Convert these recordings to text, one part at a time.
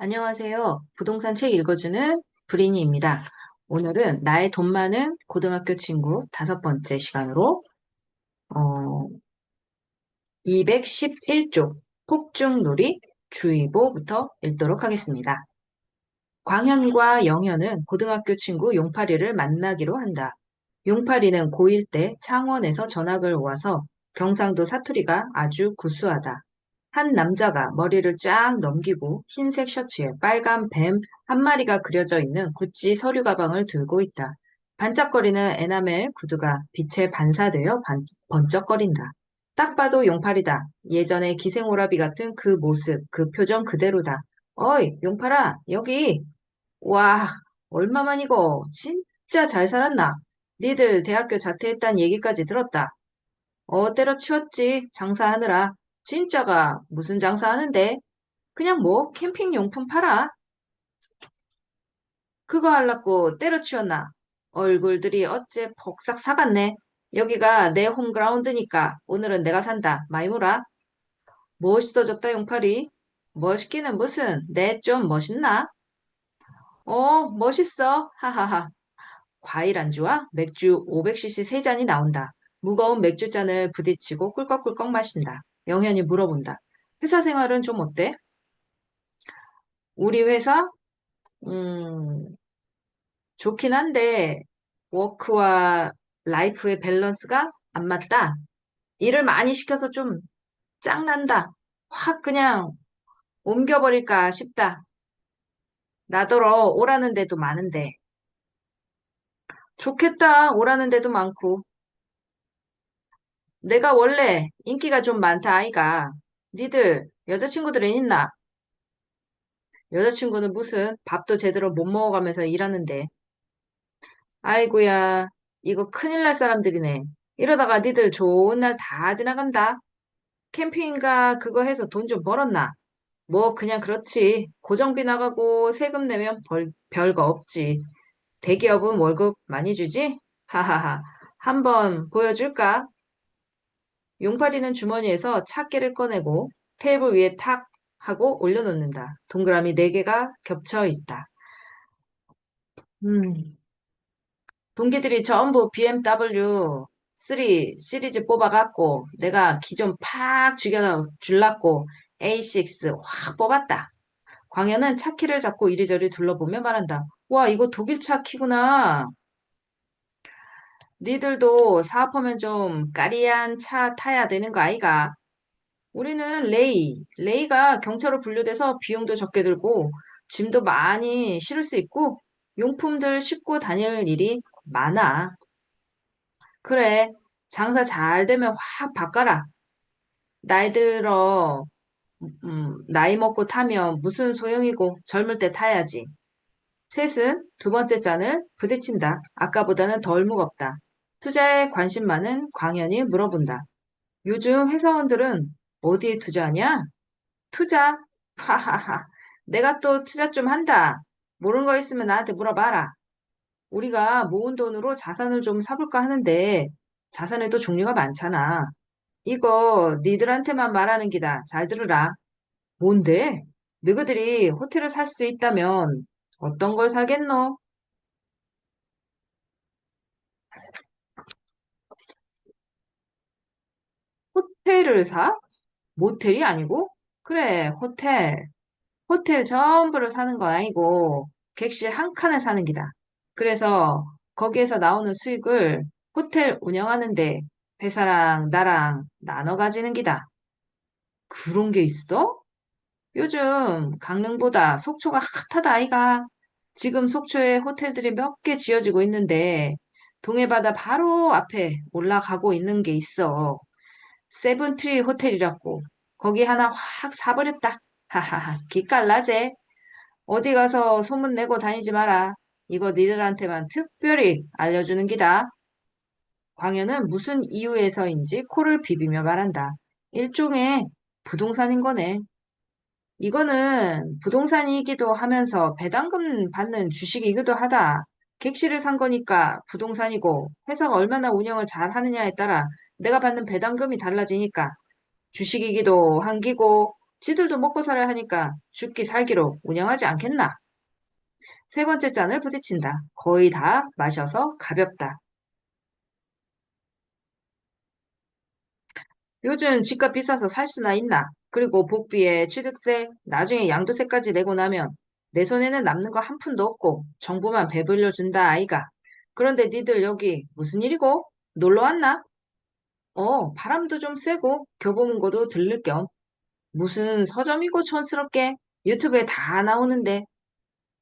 안녕하세요. 부동산 책 읽어주는 브리니입니다. 오늘은 나의 돈 많은 고등학교 친구 5번째 시간으로 211쪽 폭죽놀이 주의보부터 읽도록 하겠습니다. 광현과 영현은 고등학교 친구 용팔이를 만나기로 한다. 용팔이는 고1 때 창원에서 전학을 와서 경상도 사투리가 아주 구수하다. 한 남자가 머리를 쫙 넘기고 흰색 셔츠에 빨간 뱀 한 마리가 그려져 있는 구찌 서류 가방을 들고 있다. 반짝거리는 에나멜 구두가 빛에 반사되어 번쩍거린다. 딱 봐도 용팔이다. 예전의 기생오라비 같은 그 모습, 그 표정 그대로다. 어이, 용팔아, 여기. 와, 얼마만이고. 진짜 잘 살았나? 니들 대학교 자퇴했단 얘기까지 들었다. 때려치웠지, 장사하느라. 진짜가 무슨 장사하는데? 그냥 뭐 캠핑용품 팔아. 그거 하려고 때려치웠나? 얼굴들이 어째 폭삭 사갔네. 여기가 내 홈그라운드니까 오늘은 내가 산다. 마이무라. 멋있어졌다, 용팔이. 멋있기는 무슨, 내 좀 멋있나? 멋있어. 하하하. 과일 안주와 맥주 500cc 세잔이 나온다. 무거운 맥주잔을 부딪히고 꿀꺽꿀꺽 마신다. 영현이 물어본다. 회사 생활은 좀 어때? 우리 회사? 음, 좋긴 한데, 워크와 라이프의 밸런스가 안 맞다. 일을 많이 시켜서 좀 짱난다. 확 그냥 옮겨버릴까 싶다. 나더러 오라는 데도 많은데. 좋겠다. 오라는 데도 많고. 내가 원래 인기가 좀 많다, 아이가. 니들 여자친구들은 있나? 여자친구는 무슨 밥도 제대로 못 먹어가면서 일하는데. 아이고야, 이거 큰일 날 사람들이네. 이러다가 니들 좋은 날 다 지나간다. 캠핑인가 그거 해서 돈 좀 벌었나? 뭐 그냥 그렇지. 고정비 나가고 세금 내면 별거 없지. 대기업은 월급 많이 주지? 하하하. 한번 보여줄까? 용팔이는 주머니에서 차키를 꺼내고 테이블 위에 탁 하고 올려놓는다. 동그라미 4개가 겹쳐 있다. 음, 동기들이 전부 BMW 3 시리즈 뽑아갖고 내가 기존 팍 줄랐고 A6 확 뽑았다. 광현은 차키를 잡고 이리저리 둘러보며 말한다. 와, 이거 독일차 키구나. 니들도 사업하면 좀 까리한 차 타야 되는 거 아이가? 우리는 레이가 경차로 분류돼서 비용도 적게 들고 짐도 많이 실을 수 있고 용품들 싣고 다닐 일이 많아. 그래, 장사 잘 되면 확 바꿔라. 나이 들어, 나이 먹고 타면 무슨 소용이고 젊을 때 타야지. 셋은 2번째 잔을 부딪힌다. 아까보다는 덜 무겁다. 투자에 관심 많은 광현이 물어본다. 요즘 회사원들은 어디에 투자하냐? 투자? 하하하. 내가 또 투자 좀 한다. 모르는 거 있으면 나한테 물어봐라. 우리가 모은 돈으로 자산을 좀 사볼까 하는데 자산에도 종류가 많잖아. 이거 니들한테만 말하는 기다. 잘 들으라. 뭔데? 너희들이 호텔을 살 수 있다면 어떤 걸 사겠노? 호텔을 사? 모텔이 아니고? 그래, 호텔. 호텔 전부를 사는 건 아니고 객실 한 칸을 사는 기다. 그래서 거기에서 나오는 수익을 호텔 운영하는데 회사랑 나랑 나눠 가지는 기다. 그런 게 있어? 요즘 강릉보다 속초가 핫하다 아이가. 지금 속초에 호텔들이 몇 개 지어지고 있는데 동해바다 바로 앞에 올라가고 있는 게 있어. 세븐트리 호텔이라고. 거기 하나 확 사버렸다. 하하하, 기깔나제. 어디 가서 소문내고 다니지 마라. 이거 니들한테만 특별히 알려주는 기다. 광현은 무슨 이유에서인지 코를 비비며 말한다. 일종의 부동산인 거네. 이거는 부동산이기도 하면서 배당금 받는 주식이기도 하다. 객실을 산 거니까 부동산이고 회사가 얼마나 운영을 잘 하느냐에 따라 내가 받는 배당금이 달라지니까 주식이기도 한 기고 지들도 먹고 살아야 하니까 죽기 살기로 운영하지 않겠나? 세 번째 잔을 부딪힌다. 거의 다 마셔서 가볍다. 요즘 집값 비싸서 살 수나 있나? 그리고 복비에 취득세, 나중에 양도세까지 내고 나면 내 손에는 남는 거 한 푼도 없고 정부만 배불려 준다 아이가. 그런데 니들 여기 무슨 일이고? 놀러 왔나? 바람도 좀 쐬고 교보문고도 들를 겸 무슨 서점이고 촌스럽게 유튜브에 다 나오는데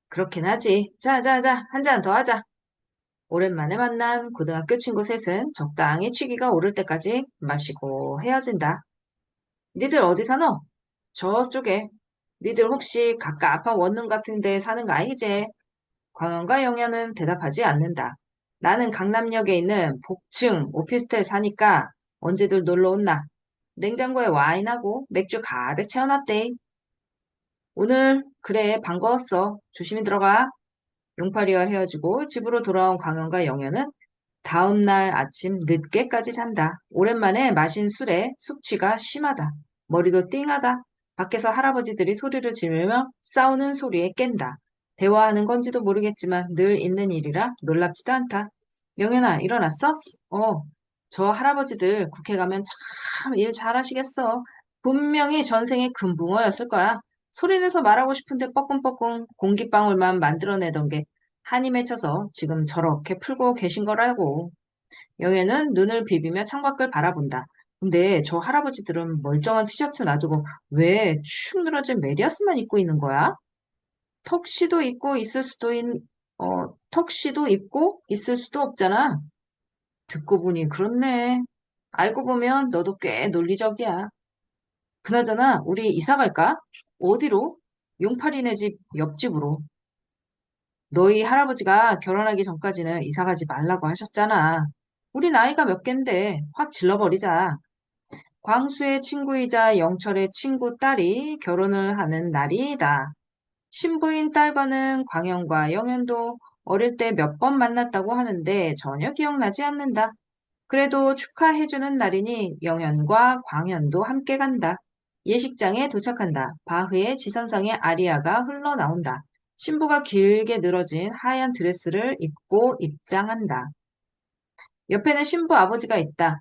그렇긴 하지. 자, 자, 자, 한 잔 더 하자. 오랜만에 만난 고등학교 친구 셋은 적당히 취기가 오를 때까지 마시고 헤어진다. 니들 어디 사노? 저쪽에. 니들 혹시 가까운 원룸 같은 데 사는 거 아니지? 광원과 영현은 대답하지 않는다. 나는 강남역에 있는 복층 오피스텔 사니까 언제들 놀러 온나? 냉장고에 와인하고 맥주 가득 채워놨대. 오늘 그래 반가웠어. 조심히 들어가. 용팔이와 헤어지고 집으로 돌아온 광현과 영현은 다음 날 아침 늦게까지 잔다. 오랜만에 마신 술에 숙취가 심하다. 머리도 띵하다. 밖에서 할아버지들이 소리를 지르며 싸우는 소리에 깬다. 대화하는 건지도 모르겠지만 늘 있는 일이라 놀랍지도 않다. 영현아, 일어났어? 어, 저 할아버지들 국회 가면 참 일 잘하시겠어. 분명히 전생에 금붕어였을 거야. 소리내서 말하고 싶은데 뻐끔뻐끔 공기방울만 만들어내던 게 한이 맺혀서 지금 저렇게 풀고 계신 거라고. 영애는 눈을 비비며 창밖을 바라본다. 근데 저 할아버지들은 멀쩡한 티셔츠 놔두고 왜 축 늘어진 메리아스만 입고 있는 거야? 턱시도 입고 있을 수도 턱시도 입고 있을 수도 없잖아. 듣고 보니 그렇네. 알고 보면 너도 꽤 논리적이야. 그나저나 우리 이사 갈까? 어디로? 용팔이네 집 옆집으로. 너희 할아버지가 결혼하기 전까지는 이사 가지 말라고 하셨잖아. 우리 나이가 몇 갠데 확 질러버리자. 광수의 친구이자 영철의 친구 딸이 결혼을 하는 날이다. 신부인 딸과는 광현과 영현도 어릴 때 몇 번 만났다고 하는데 전혀 기억나지 않는다. 그래도 축하해주는 날이니 영현과 광현도 함께 간다. 예식장에 도착한다. 바흐의 지선상의 아리아가 흘러나온다. 신부가 길게 늘어진 하얀 드레스를 입고 입장한다. 옆에는 신부 아버지가 있다.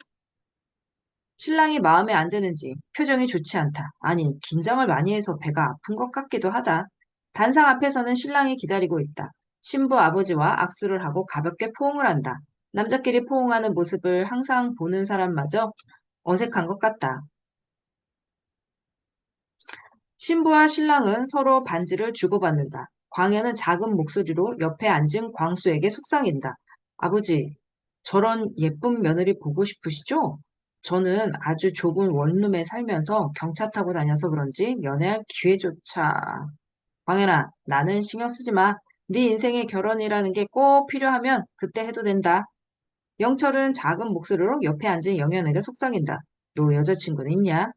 신랑이 마음에 안 드는지 표정이 좋지 않다. 아니, 긴장을 많이 해서 배가 아픈 것 같기도 하다. 단상 앞에서는 신랑이 기다리고 있다. 신부 아버지와 악수를 하고 가볍게 포옹을 한다. 남자끼리 포옹하는 모습을 항상 보는 사람마저 어색한 것 같다. 신부와 신랑은 서로 반지를 주고받는다. 광현은 작은 목소리로 옆에 앉은 광수에게 속상인다. 아버지, 저런 예쁜 며느리 보고 싶으시죠? 저는 아주 좁은 원룸에 살면서 경차 타고 다녀서 그런지 연애할 기회조차. 광현아, 나는 신경 쓰지 마. 네 인생에 결혼이라는 게 꼭 필요하면 그때 해도 된다. 영철은 작은 목소리로 옆에 앉은 영현에게 속삭인다. 너 여자친구는 있냐?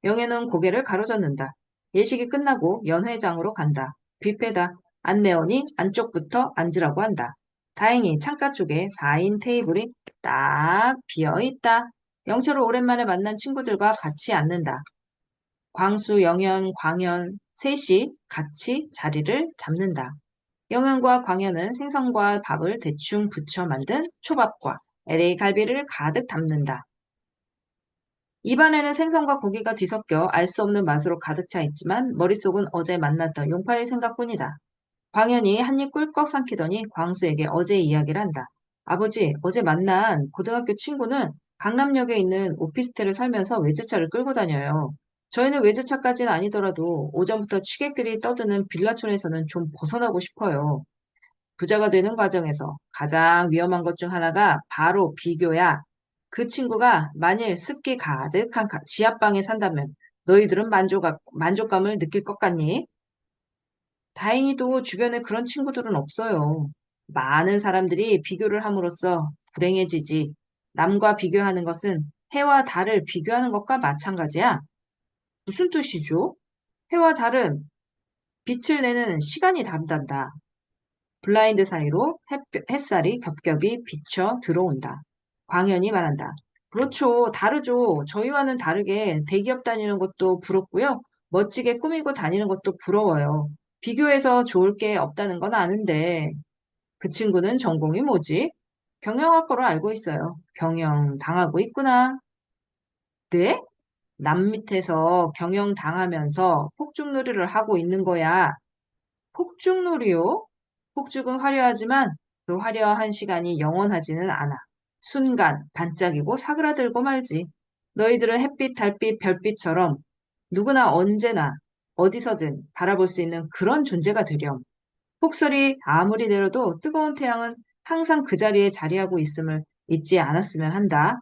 영현은 고개를 가로젓는다. 예식이 끝나고 연회장으로 간다. 뷔페다. 안내원이 안쪽부터 앉으라고 한다. 다행히 창가 쪽에 4인 테이블이 딱 비어 있다. 영철을 오랜만에 만난 친구들과 같이 앉는다. 광수, 영현, 광현 셋이 같이 자리를 잡는다. 영현과 광현은 생선과 밥을 대충 부쳐 만든 초밥과 LA 갈비를 가득 담는다. 입안에는 생선과 고기가 뒤섞여 알 수 없는 맛으로 가득 차 있지만 머릿속은 어제 만났던 용팔이 생각뿐이다. 광현이 한입 꿀꺽 삼키더니 광수에게 어제 이야기를 한다. 아버지, 어제 만난 고등학교 친구는 강남역에 있는 오피스텔을 살면서 외제차를 끌고 다녀요. 저희는 외제차까지는 아니더라도 오전부터 취객들이 떠드는 빌라촌에서는 좀 벗어나고 싶어요. 부자가 되는 과정에서 가장 위험한 것 중 하나가 바로 비교야. 그 친구가 만일 습기 가득한 지하방에 산다면 너희들은 만족감을 느낄 것 같니? 다행히도 주변에 그런 친구들은 없어요. 많은 사람들이 비교를 함으로써 불행해지지. 남과 비교하는 것은 해와 달을 비교하는 것과 마찬가지야. 무슨 뜻이죠? 해와 달은 빛을 내는 시간이 다르단다. 블라인드 사이로 햇살이 겹겹이 비쳐 들어온다. 광현이 말한다. 그렇죠. 다르죠. 저희와는 다르게 대기업 다니는 것도 부럽고요. 멋지게 꾸미고 다니는 것도 부러워요. 비교해서 좋을 게 없다는 건 아는데, 그 친구는 전공이 뭐지? 경영학과로 알고 있어요. 경영 당하고 있구나. 네? 남 밑에서 경영 당하면서 폭죽놀이를 하고 있는 거야. 폭죽놀이요? 폭죽은 화려하지만 그 화려한 시간이 영원하지는 않아. 순간 반짝이고 사그라들고 말지. 너희들은 햇빛, 달빛, 별빛처럼 누구나 언제나 어디서든 바라볼 수 있는 그런 존재가 되렴. 폭설이 아무리 내려도 뜨거운 태양은 항상 그 자리에 자리하고 있음을 잊지 않았으면 한다.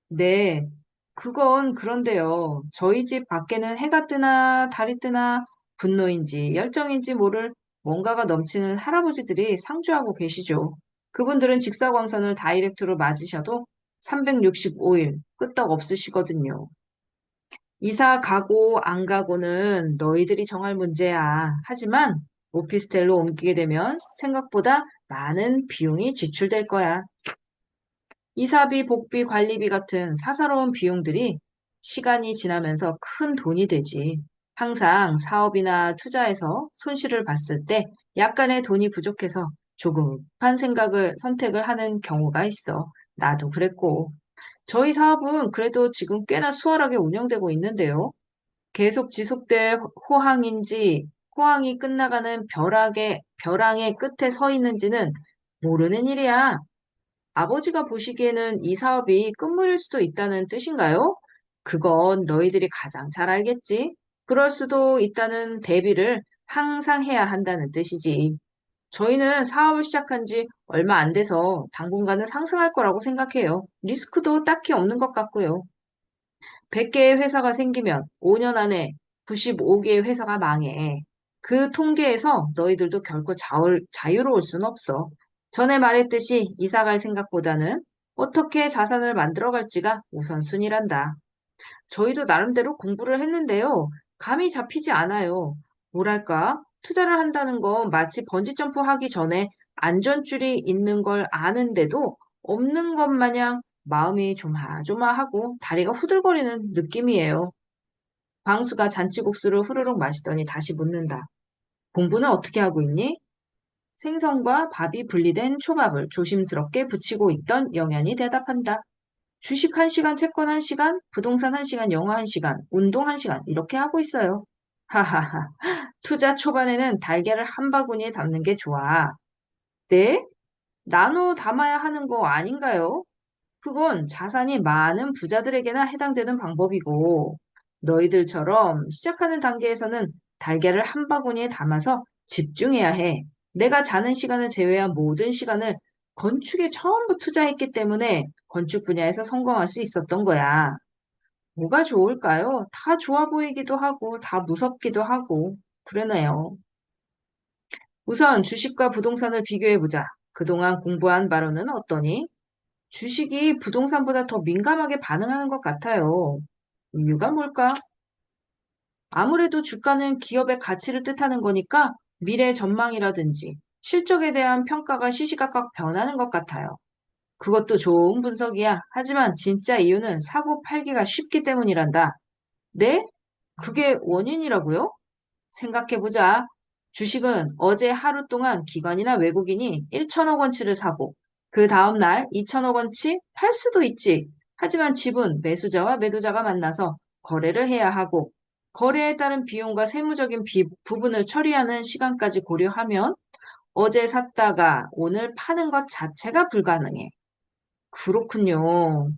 네, 그건 그런데요. 저희 집 밖에는 해가 뜨나 달이 뜨나 분노인지 열정인지 모를 뭔가가 넘치는 할아버지들이 상주하고 계시죠. 그분들은 직사광선을 다이렉트로 맞으셔도 365일 끄떡 없으시거든요. 이사 가고 안 가고는 너희들이 정할 문제야. 하지만 오피스텔로 옮기게 되면 생각보다 많은 비용이 지출될 거야. 이사비, 복비, 관리비 같은 사사로운 비용들이 시간이 지나면서 큰 돈이 되지. 항상 사업이나 투자에서 손실을 봤을 때 약간의 돈이 부족해서 조급한 선택을 하는 경우가 있어. 나도 그랬고. 저희 사업은 그래도 지금 꽤나 수월하게 운영되고 있는데요. 계속 지속될 호황이 끝나가는 벼랑의 끝에 서 있는지는 모르는 일이야. 아버지가 보시기에는 이 사업이 끝물일 수도 있다는 뜻인가요? 그건 너희들이 가장 잘 알겠지. 그럴 수도 있다는 대비를 항상 해야 한다는 뜻이지. 저희는 사업을 시작한 지 얼마 안 돼서 당분간은 상승할 거라고 생각해요. 리스크도 딱히 없는 것 같고요. 100개의 회사가 생기면 5년 안에 95개의 회사가 망해. 그 통계에서 너희들도 결코 자유로울 순 없어. 전에 말했듯이 이사 갈 생각보다는 어떻게 자산을 만들어갈지가 우선순위란다. 저희도 나름대로 공부를 했는데요. 감이 잡히지 않아요. 뭐랄까, 투자를 한다는 건 마치 번지점프 하기 전에 안전줄이 있는 걸 아는데도 없는 것 마냥 마음이 조마조마하고 다리가 후들거리는 느낌이에요. 광수가 잔치국수를 후루룩 마시더니 다시 묻는다. 공부는 어떻게 하고 있니? 생선과 밥이 분리된 초밥을 조심스럽게 붙이고 있던 영현이 대답한다. 주식 1시간, 채권 1시간, 부동산 1시간, 영어 1시간, 운동 1시간 이렇게 하고 있어요. 하하하. 투자 초반에는 달걀을 한 바구니에 담는 게 좋아. 네? 나눠 담아야 하는 거 아닌가요? 그건 자산이 많은 부자들에게나 해당되는 방법이고, 너희들처럼 시작하는 단계에서는 달걀을 한 바구니에 담아서 집중해야 해. 내가 자는 시간을 제외한 모든 시간을 건축에 전부 투자했기 때문에 건축 분야에서 성공할 수 있었던 거야. 뭐가 좋을까요? 다 좋아 보이기도 하고, 다 무섭기도 하고, 그러네요. 우선 주식과 부동산을 비교해보자. 그동안 공부한 바로는 어떠니? 주식이 부동산보다 더 민감하게 반응하는 것 같아요. 이유가 뭘까? 아무래도 주가는 기업의 가치를 뜻하는 거니까 미래 전망이라든지 실적에 대한 평가가 시시각각 변하는 것 같아요. 그것도 좋은 분석이야. 하지만 진짜 이유는 사고 팔기가 쉽기 때문이란다. 네? 그게 원인이라고요? 생각해보자. 주식은 어제 하루 동안 기관이나 외국인이 1천억 원치를 사고 그 다음날 2천억 원치 팔 수도 있지. 하지만 집은 매수자와 매도자가 만나서 거래를 해야 하고 거래에 따른 비용과 세무적인 부분을 처리하는 시간까지 고려하면 어제 샀다가 오늘 파는 것 자체가 불가능해. 그렇군요.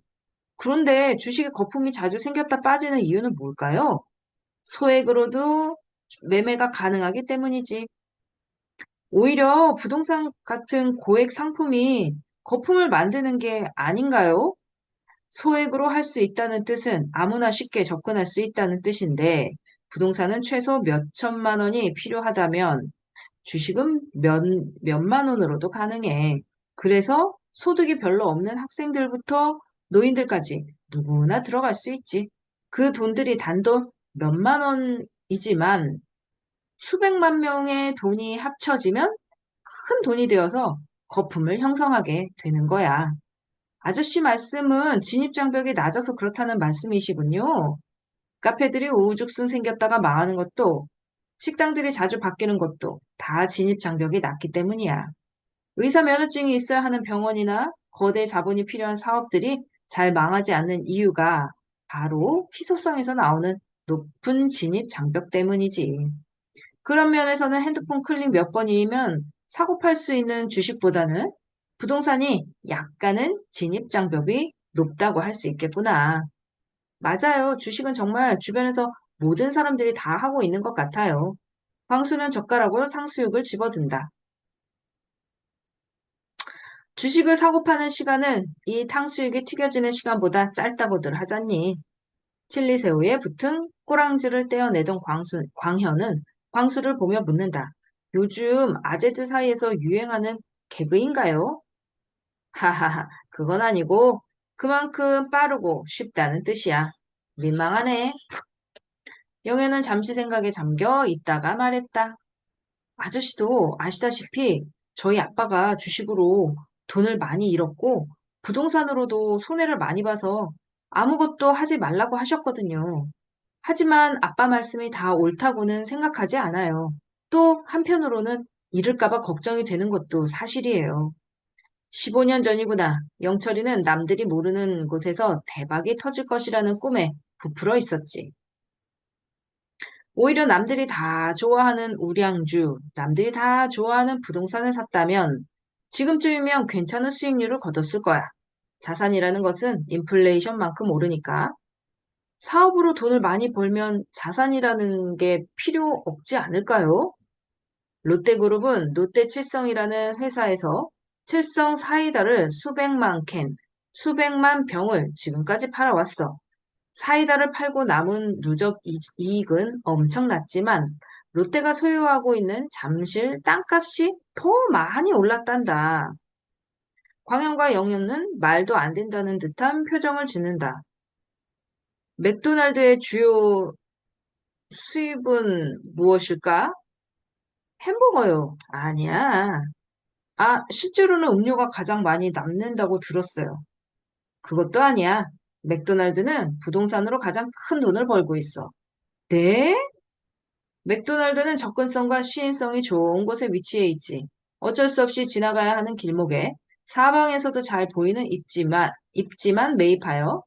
그런데 주식에 거품이 자주 생겼다 빠지는 이유는 뭘까요? 소액으로도 매매가 가능하기 때문이지. 오히려 부동산 같은 고액 상품이 거품을 만드는 게 아닌가요? 소액으로 할 수 있다는 뜻은 아무나 쉽게 접근할 수 있다는 뜻인데, 부동산은 최소 몇 천만 원이 필요하다면 주식은 몇만 원으로도 가능해. 그래서 소득이 별로 없는 학생들부터 노인들까지 누구나 들어갈 수 있지. 그 돈들이 단돈 몇만 원이지만 수백만 명의 돈이 합쳐지면 큰 돈이 되어서 거품을 형성하게 되는 거야. 아저씨 말씀은 진입장벽이 낮아서 그렇다는 말씀이시군요. 카페들이 우후죽순 생겼다가 망하는 것도, 식당들이 자주 바뀌는 것도 다 진입 장벽이 낮기 때문이야. 의사 면허증이 있어야 하는 병원이나 거대 자본이 필요한 사업들이 잘 망하지 않는 이유가 바로 희소성에서 나오는 높은 진입 장벽 때문이지. 그런 면에서는 핸드폰 클릭 몇 번이면 사고 팔 수 있는 주식보다는 부동산이 약간은 진입 장벽이 높다고 할 수 있겠구나. 맞아요. 주식은 정말 주변에서 모든 사람들이 다 하고 있는 것 같아요. 광수는 젓가락으로 탕수육을 집어든다. 주식을 사고 파는 시간은 이 탕수육이 튀겨지는 시간보다 짧다고들 하잖니. 칠리새우에 붙은 꼬랑지를 떼어내던 광현은 광수를 보며 묻는다. 요즘 아재들 사이에서 유행하는 개그인가요? 하하하, 그건 아니고 그만큼 빠르고 쉽다는 뜻이야. 민망하네. 영애는 잠시 생각에 잠겨 있다가 말했다. 아저씨도 아시다시피 저희 아빠가 주식으로 돈을 많이 잃었고 부동산으로도 손해를 많이 봐서 아무것도 하지 말라고 하셨거든요. 하지만 아빠 말씀이 다 옳다고는 생각하지 않아요. 또 한편으로는 잃을까 봐 걱정이 되는 것도 사실이에요. 15년 전이구나. 영철이는 남들이 모르는 곳에서 대박이 터질 것이라는 꿈에 부풀어 있었지. 오히려 남들이 다 좋아하는 우량주, 남들이 다 좋아하는 부동산을 샀다면 지금쯤이면 괜찮은 수익률을 거뒀을 거야. 자산이라는 것은 인플레이션만큼 오르니까. 사업으로 돈을 많이 벌면 자산이라는 게 필요 없지 않을까요? 롯데그룹은 롯데칠성이라는 회사에서 칠성 사이다를 수백만 캔, 수백만 병을 지금까지 팔아왔어. 사이다를 팔고 남은 누적 이익은 엄청났지만 롯데가 소유하고 있는 잠실 땅값이 더 많이 올랐단다. 광현과 영현은 말도 안 된다는 듯한 표정을 짓는다. 맥도날드의 주요 수입은 무엇일까? 햄버거요. 아니야. 아, 실제로는 음료가 가장 많이 남는다고 들었어요. 그것도 아니야. 맥도날드는 부동산으로 가장 큰 돈을 벌고 있어. 네? 맥도날드는 접근성과 시인성이 좋은 곳에 위치해 있지. 어쩔 수 없이 지나가야 하는 길목에 사방에서도 잘 보이는 입지만 매입하여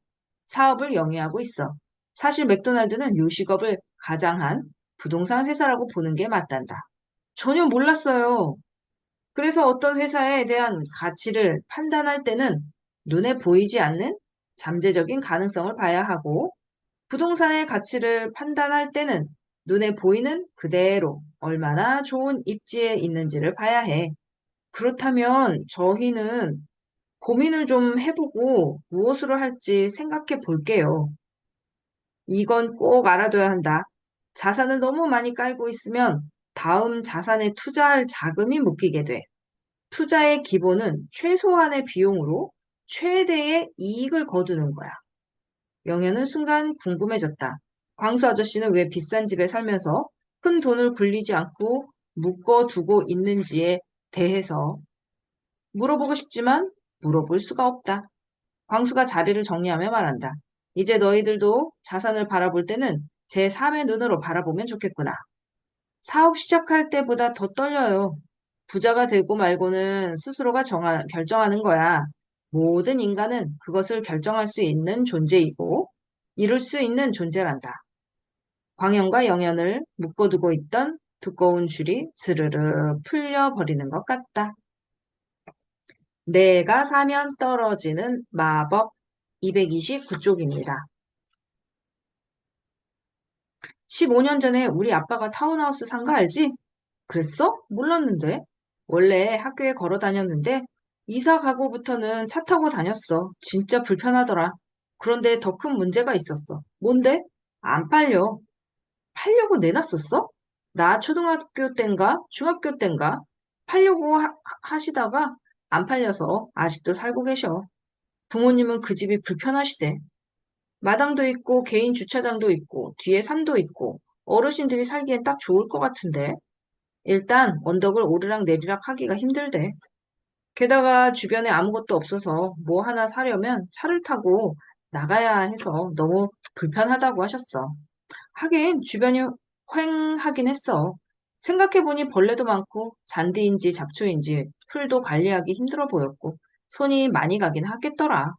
사업을 영위하고 있어. 사실 맥도날드는 요식업을 가장한 부동산 회사라고 보는 게 맞단다. 전혀 몰랐어요. 그래서 어떤 회사에 대한 가치를 판단할 때는 눈에 보이지 않는 잠재적인 가능성을 봐야 하고 부동산의 가치를 판단할 때는 눈에 보이는 그대로 얼마나 좋은 입지에 있는지를 봐야 해. 그렇다면 저희는 고민을 좀 해보고 무엇으로 할지 생각해 볼게요. 이건 꼭 알아둬야 한다. 자산을 너무 많이 깔고 있으면 다음 자산에 투자할 자금이 묶이게 돼. 투자의 기본은 최소한의 비용으로 최대의 이익을 거두는 거야. 영애는 순간 궁금해졌다. 광수 아저씨는 왜 비싼 집에 살면서 큰 돈을 굴리지 않고 묶어두고 있는지에 대해서 물어보고 싶지만 물어볼 수가 없다. 광수가 자리를 정리하며 말한다. 이제 너희들도 자산을 바라볼 때는 제3의 눈으로 바라보면 좋겠구나. 사업 시작할 때보다 더 떨려요. 부자가 되고 말고는 스스로가 결정하는 거야. 모든 인간은 그것을 결정할 수 있는 존재이고 이룰 수 있는 존재란다. 광현과 영현을 묶어두고 있던 두꺼운 줄이 스르르 풀려버리는 것 같다. 내가 사면 떨어지는 마법 229쪽입니다. 15년 전에 우리 아빠가 타운하우스 산 거 알지? 그랬어? 몰랐는데. 원래 학교에 걸어 다녔는데 이사 가고부터는 차 타고 다녔어. 진짜 불편하더라. 그런데 더 큰 문제가 있었어. 뭔데? 안 팔려. 팔려고 내놨었어? 나 초등학교 땐가 중학교 땐가 팔려고 하시다가 안 팔려서 아직도 살고 계셔. 부모님은 그 집이 불편하시대. 마당도 있고 개인 주차장도 있고 뒤에 산도 있고 어르신들이 살기엔 딱 좋을 것 같은데. 일단 언덕을 오르락 내리락 하기가 힘들대. 게다가 주변에 아무것도 없어서 뭐 하나 사려면 차를 타고 나가야 해서 너무 불편하다고 하셨어. 하긴 주변이 휑하긴 했어. 생각해보니 벌레도 많고 잔디인지 잡초인지 풀도 관리하기 힘들어 보였고 손이 많이 가긴 하겠더라.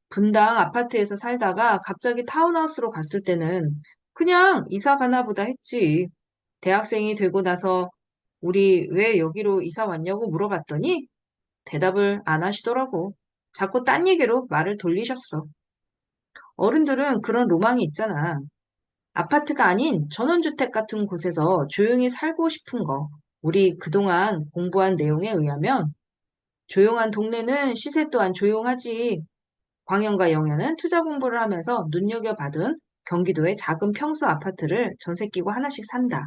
분당 아파트에서 살다가 갑자기 타운하우스로 갔을 때는 그냥 이사 가나 보다 했지. 대학생이 되고 나서 우리 왜 여기로 이사 왔냐고 물어봤더니 대답을 안 하시더라고. 자꾸 딴 얘기로 말을 돌리셨어. 어른들은 그런 로망이 있잖아. 아파트가 아닌 전원주택 같은 곳에서 조용히 살고 싶은 거. 우리 그동안 공부한 내용에 의하면 조용한 동네는 시세 또한 조용하지. 광현과 영현은 투자 공부를 하면서 눈여겨봐둔 경기도의 작은 평수 아파트를 전세 끼고 하나씩 산다.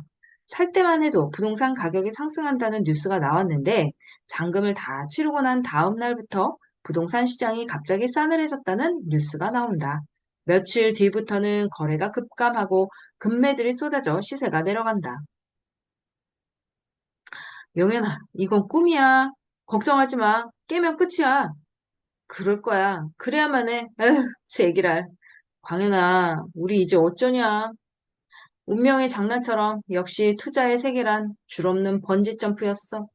살 때만 해도 부동산 가격이 상승한다는 뉴스가 나왔는데 잔금을 다 치르고 난 다음 날부터 부동산 시장이 갑자기 싸늘해졌다는 뉴스가 나온다. 며칠 뒤부터는 거래가 급감하고 금매들이 쏟아져 시세가 내려간다. 영현아, 이건 꿈이야. 걱정하지 마. 깨면 끝이야. 그럴 거야. 그래야만 해. 에휴, 제기랄. 광현아, 우리 이제 어쩌냐. 운명의 장난처럼 역시 투자의 세계란 줄 없는 번지 점프였어.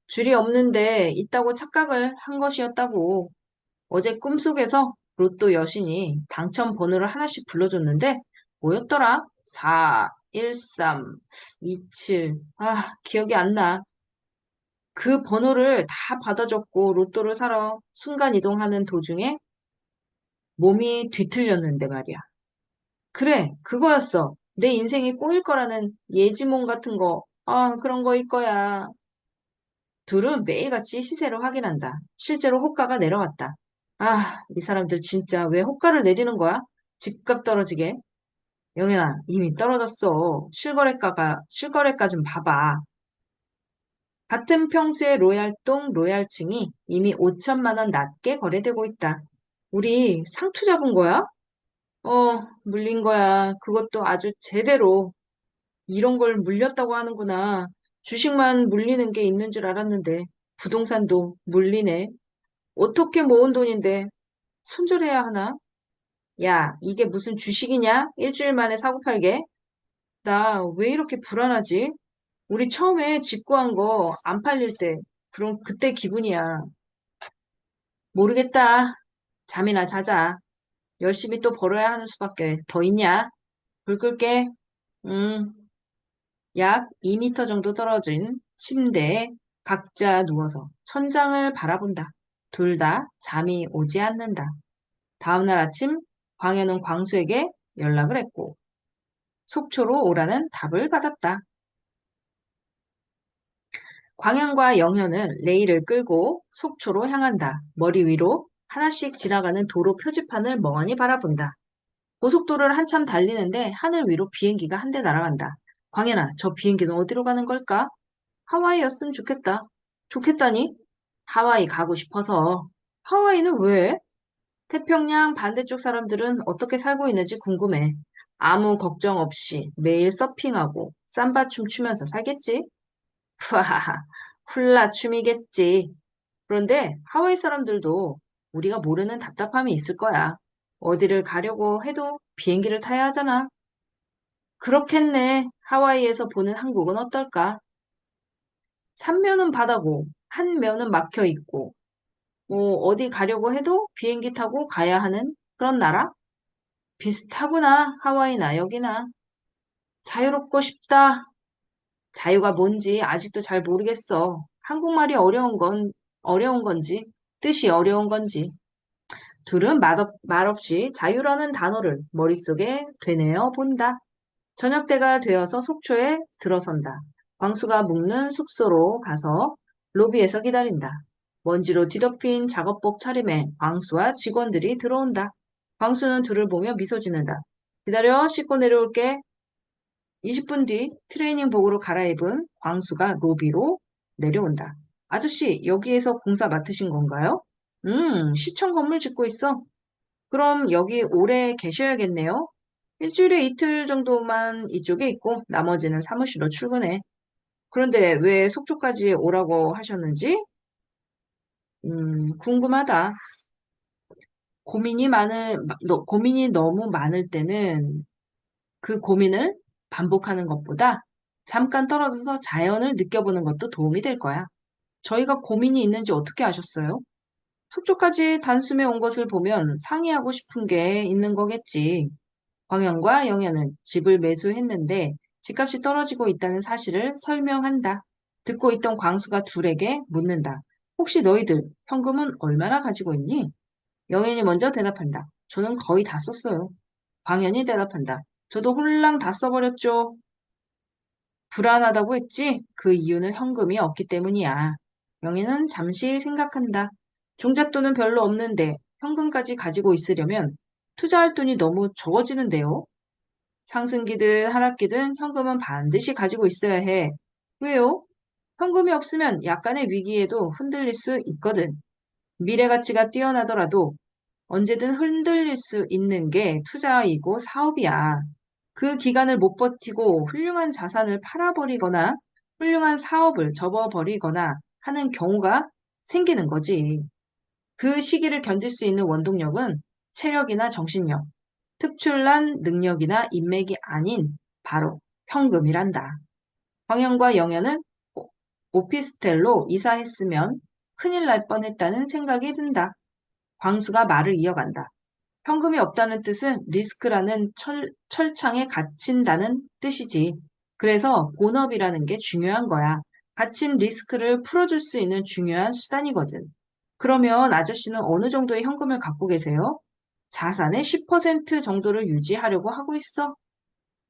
줄이 없는데 있다고 착각을 한 것이었다고. 어제 꿈속에서 로또 여신이 당첨 번호를 하나씩 불러줬는데 뭐였더라? 4, 1, 3, 2, 7. 아, 기억이 안 나. 그 번호를 다 받아 적고 로또를 사러 순간 이동하는 도중에 몸이 뒤틀렸는데 말이야. 그래, 그거였어. 내 인생이 꼬일 거라는 예지몽 같은 거. 아, 그런 거일 거야. 둘은 매일같이 시세를 확인한다. 실제로 호가가 내려왔다. 아, 이 사람들 진짜 왜 호가를 내리는 거야? 집값 떨어지게. 영현아, 이미 떨어졌어. 실거래가 좀 봐봐. 같은 평수의 로얄동 로얄층이 이미 5천만 원 낮게 거래되고 있다. 우리 상투 잡은 거야? 물린 거야. 그것도 아주 제대로. 이런 걸 물렸다고 하는구나. 주식만 물리는 게 있는 줄 알았는데, 부동산도 물리네. 어떻게 모은 돈인데, 손절해야 하나? 야, 이게 무슨 주식이냐? 일주일 만에 사고 팔게? 나 왜 이렇게 불안하지? 우리 처음에 직구한 거 안 팔릴 때, 그럼 그때 기분이야. 모르겠다. 잠이나 자자. 열심히 또 벌어야 하는 수밖에 더 있냐? 불 끌게. 음. 약 2미터 정도 떨어진 침대에 각자 누워서 천장을 바라본다. 둘 다 잠이 오지 않는다. 다음날 아침 광현은 광수에게 연락을 했고 속초로 오라는 답을 받았다. 광현과 영현은 레일을 끌고 속초로 향한다. 머리 위로 하나씩 지나가는 도로 표지판을 멍하니 바라본다. 고속도로를 한참 달리는데 하늘 위로 비행기가 한 대 날아간다. 광현아, 저 비행기는 어디로 가는 걸까? 하와이였으면 좋겠다. 좋겠다니? 하와이 가고 싶어서. 하와이는 왜? 태평양 반대쪽 사람들은 어떻게 살고 있는지 궁금해. 아무 걱정 없이 매일 서핑하고 삼바춤 추면서 살겠지? 푸하하하, 훌라 춤이겠지. 그런데 하와이 사람들도 우리가 모르는 답답함이 있을 거야. 어디를 가려고 해도 비행기를 타야 하잖아. 그렇겠네. 하와이에서 보는 한국은 어떨까? 삼면은 바다고, 한 면은 막혀 있고, 어디 가려고 해도 비행기 타고 가야 하는 그런 나라? 비슷하구나, 하와이나 여기나. 자유롭고 싶다. 자유가 뭔지 아직도 잘 모르겠어. 한국말이 어려운 건지, 뜻이 어려운 건지. 둘은 말없이 자유라는 단어를 머릿속에 되뇌어 본다. 저녁 때가 되어서 속초에 들어선다. 광수가 묵는 숙소로 가서 로비에서 기다린다. 먼지로 뒤덮인 작업복 차림에 광수와 직원들이 들어온다. 광수는 둘을 보며 미소 짓는다. 기다려, 씻고 내려올게. 20분 뒤 트레이닝복으로 갈아입은 광수가 로비로 내려온다. 아저씨, 여기에서 공사 맡으신 건가요? 시청 건물 짓고 있어. 그럼 여기 오래 계셔야겠네요. 일주일에 이틀 정도만 이쪽에 있고 나머지는 사무실로 출근해. 그런데 왜 속초까지 오라고 하셨는지? 궁금하다. 고민이 너무 많을 때는 그 고민을 반복하는 것보다 잠깐 떨어져서 자연을 느껴보는 것도 도움이 될 거야. 저희가 고민이 있는지 어떻게 아셨어요? 속초까지 단숨에 온 것을 보면 상의하고 싶은 게 있는 거겠지. 광현과 영애는 집을 매수했는데 집값이 떨어지고 있다는 사실을 설명한다. 듣고 있던 광수가 둘에게 묻는다. 혹시 너희들 현금은 얼마나 가지고 있니? 영애이 먼저 대답한다. 저는 거의 다 썼어요. 광현이 대답한다. 저도 홀랑 다 써버렸죠. 불안하다고 했지? 그 이유는 현금이 없기 때문이야. 영희는 잠시 생각한다. 종잣돈은 별로 없는데 현금까지 가지고 있으려면 투자할 돈이 너무 적어지는데요. 상승기든 하락기든 현금은 반드시 가지고 있어야 해. 왜요? 현금이 없으면 약간의 위기에도 흔들릴 수 있거든. 미래 가치가 뛰어나더라도 언제든 흔들릴 수 있는 게 투자이고 사업이야. 그 기간을 못 버티고 훌륭한 자산을 팔아버리거나 훌륭한 사업을 접어버리거나 하는 경우가 생기는 거지. 그 시기를 견딜 수 있는 원동력은 체력이나 정신력, 특출난 능력이나 인맥이 아닌 바로 현금이란다. 황영과 영현은 오피스텔로 이사했으면 큰일 날 뻔했다는 생각이 든다. 광수가 말을 이어간다. 현금이 없다는 뜻은 리스크라는 철창에 갇힌다는 뜻이지. 그래서 본업이라는 게 중요한 거야. 갇힌 리스크를 풀어줄 수 있는 중요한 수단이거든. 그러면 아저씨는 어느 정도의 현금을 갖고 계세요? 자산의 10% 정도를 유지하려고 하고 있어.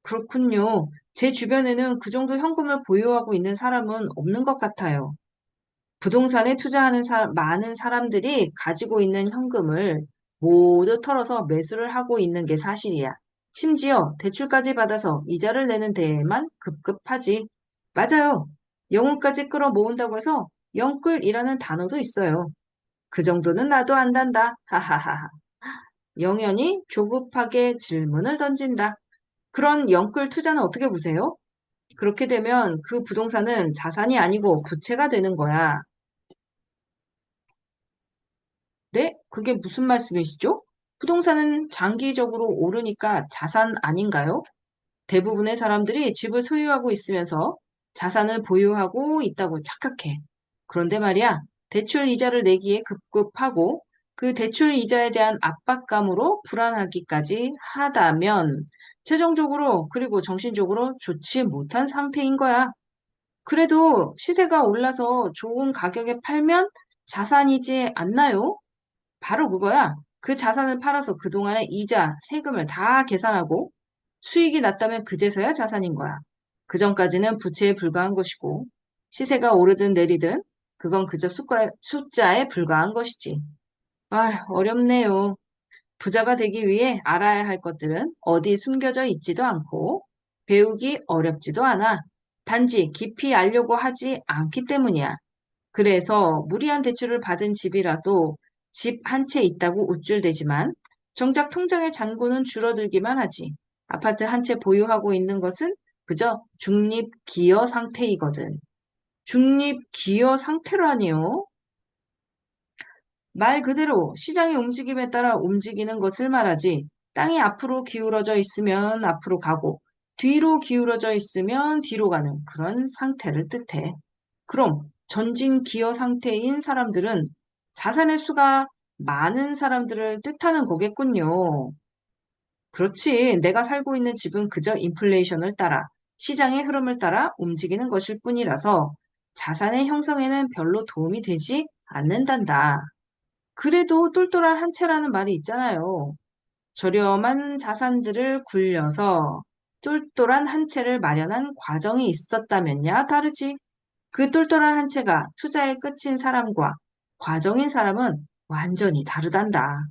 그렇군요. 제 주변에는 그 정도 현금을 보유하고 있는 사람은 없는 것 같아요. 부동산에 투자하는 많은 사람들이 가지고 있는 현금을 모두 털어서 매수를 하고 있는 게 사실이야. 심지어 대출까지 받아서 이자를 내는 데에만 급급하지. 맞아요. 영혼까지 끌어모은다고 해서 영끌이라는 단어도 있어요. 그 정도는 나도 안단다. 하하하하. 영연이 조급하게 질문을 던진다. 그런 영끌 투자는 어떻게 보세요? 그렇게 되면 그 부동산은 자산이 아니고 부채가 되는 거야. 네? 그게 무슨 말씀이시죠? 부동산은 장기적으로 오르니까 자산 아닌가요? 대부분의 사람들이 집을 소유하고 있으면서 자산을 보유하고 있다고 착각해. 그런데 말이야, 대출 이자를 내기에 급급하고 그 대출 이자에 대한 압박감으로 불안하기까지 하다면 재정적으로 그리고 정신적으로 좋지 못한 상태인 거야. 그래도 시세가 올라서 좋은 가격에 팔면 자산이지 않나요? 바로 그거야. 그 자산을 팔아서 그동안의 이자, 세금을 다 계산하고 수익이 났다면 그제서야 자산인 거야. 그 전까지는 부채에 불과한 것이고 시세가 오르든 내리든 그건 그저 숫자에 불과한 것이지. 아, 어렵네요. 부자가 되기 위해 알아야 할 것들은 어디 숨겨져 있지도 않고 배우기 어렵지도 않아. 단지 깊이 알려고 하지 않기 때문이야. 그래서 무리한 대출을 받은 집이라도 집 한 채 있다고 우쭐대지만 정작 통장의 잔고는 줄어들기만 하지. 아파트 한 채 보유하고 있는 것은 그저 중립기여 상태이거든. 중립기여 상태라니요? 말 그대로 시장의 움직임에 따라 움직이는 것을 말하지. 땅이 앞으로 기울어져 있으면 앞으로 가고 뒤로 기울어져 있으면 뒤로 가는 그런 상태를 뜻해. 그럼 전진 기여 상태인 사람들은 자산의 수가 많은 사람들을 뜻하는 거겠군요. 그렇지. 내가 살고 있는 집은 그저 인플레이션을 따라 시장의 흐름을 따라 움직이는 것일 뿐이라서 자산의 형성에는 별로 도움이 되지 않는단다. 그래도 똘똘한 한 채라는 말이 있잖아요. 저렴한 자산들을 굴려서 똘똘한 한 채를 마련한 과정이 있었다면야 다르지. 그 똘똘한 한 채가 투자의 끝인 사람과 과정인 사람은 완전히 다르단다.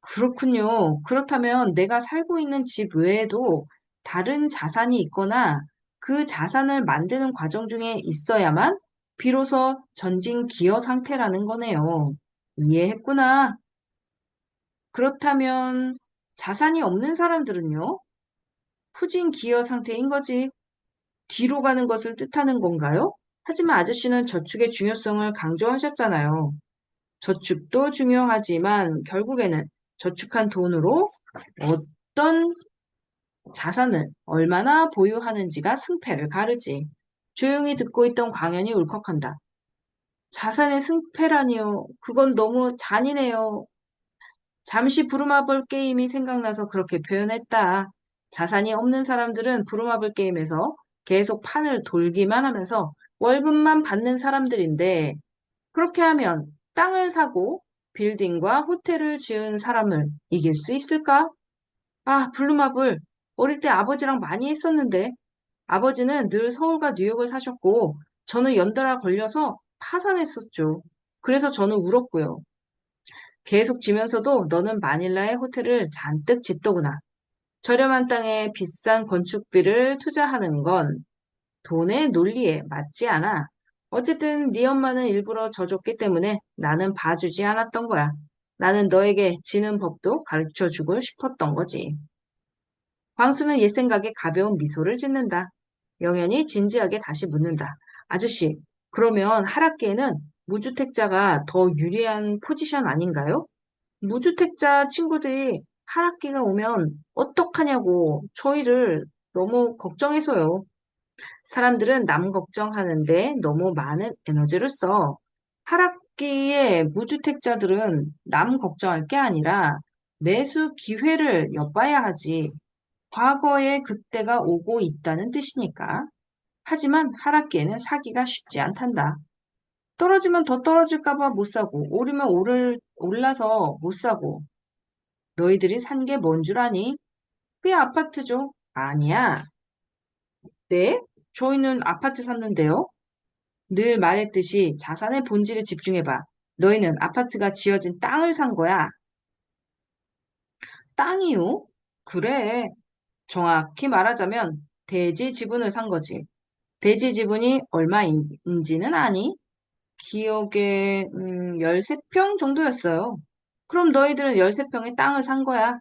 그렇군요. 그렇다면 내가 살고 있는 집 외에도 다른 자산이 있거나 그 자산을 만드는 과정 중에 있어야만 비로소 전진 기여 상태라는 거네요. 이해했구나. 그렇다면 자산이 없는 사람들은요? 후진 기여 상태인 거지. 뒤로 가는 것을 뜻하는 건가요? 하지만 아저씨는 저축의 중요성을 강조하셨잖아요. 저축도 중요하지만 결국에는 저축한 돈으로 어떤 자산을 얼마나 보유하는지가 승패를 가르지. 조용히 듣고 있던 광현이 울컥한다. 자산의 승패라니요. 그건 너무 잔인해요. 잠시 부루마블 게임이 생각나서 그렇게 표현했다. 자산이 없는 사람들은 부루마블 게임에서 계속 판을 돌기만 하면서 월급만 받는 사람들인데, 그렇게 하면 땅을 사고 빌딩과 호텔을 지은 사람을 이길 수 있을까? 아, 블루마블. 어릴 때 아버지랑 많이 했었는데, 아버지는 늘 서울과 뉴욕을 사셨고, 저는 연달아 걸려서 파산했었죠. 그래서 저는 울었고요. 계속 지면서도 너는 마닐라의 호텔을 잔뜩 짓더구나. 저렴한 땅에 비싼 건축비를 투자하는 건 돈의 논리에 맞지 않아. 어쨌든 네 엄마는 일부러 져줬기 때문에 나는 봐주지 않았던 거야. 나는 너에게 지는 법도 가르쳐주고 싶었던 거지. 광수는 옛 생각에 가벼운 미소를 짓는다. 영현이 진지하게 다시 묻는다. 아저씨, 그러면 하락기에는 무주택자가 더 유리한 포지션 아닌가요? 무주택자 친구들이 하락기가 오면 어떡하냐고 저희를 너무 걱정해서요. 사람들은 남 걱정하는데 너무 많은 에너지를 써. 하락기에 무주택자들은 남 걱정할 게 아니라 매수 기회를 엿봐야 하지. 과거에 그때가 오고 있다는 뜻이니까. 하지만 하락기에는 사기가 쉽지 않단다. 떨어지면 더 떨어질까봐 못 사고, 오르면 올라서 못 사고, 너희들이 산 게 뭔 줄 아니? 그게 아파트죠. 아니야. 네? 저희는 아파트 샀는데요. 늘 말했듯이 자산의 본질에 집중해봐. 너희는 아파트가 지어진 땅을 산 거야. 땅이요? 그래. 정확히 말하자면 대지 지분을 산 거지. 대지 지분이 얼마인지는 아니? 기억에 13평 정도였어요. 그럼 너희들은 13평의 땅을 산 거야.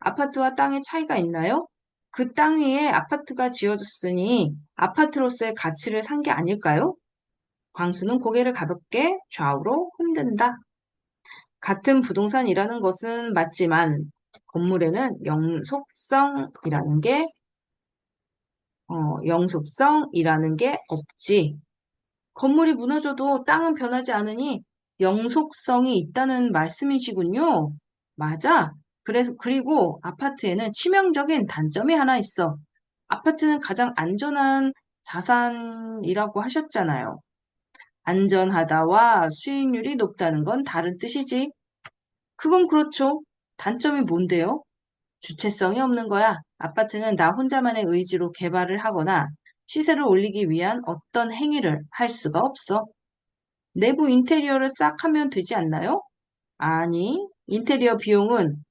아파트와 땅의 차이가 있나요? 그 땅 위에 아파트가 지어졌으니 아파트로서의 가치를 산 게 아닐까요? 광수는 고개를 가볍게 좌우로 흔든다. 같은 부동산이라는 것은 맞지만 건물에는 영속성이라는 게 없지. 건물이 무너져도 땅은 변하지 않으니 영속성이 있다는 말씀이시군요. 맞아. 그리고 아파트에는 치명적인 단점이 하나 있어. 아파트는 가장 안전한 자산이라고 하셨잖아요. 안전하다와 수익률이 높다는 건 다른 뜻이지. 그건 그렇죠. 단점이 뭔데요? 주체성이 없는 거야. 아파트는 나 혼자만의 의지로 개발을 하거나 시세를 올리기 위한 어떤 행위를 할 수가 없어. 내부 인테리어를 싹 하면 되지 않나요? 아니, 인테리어 비용은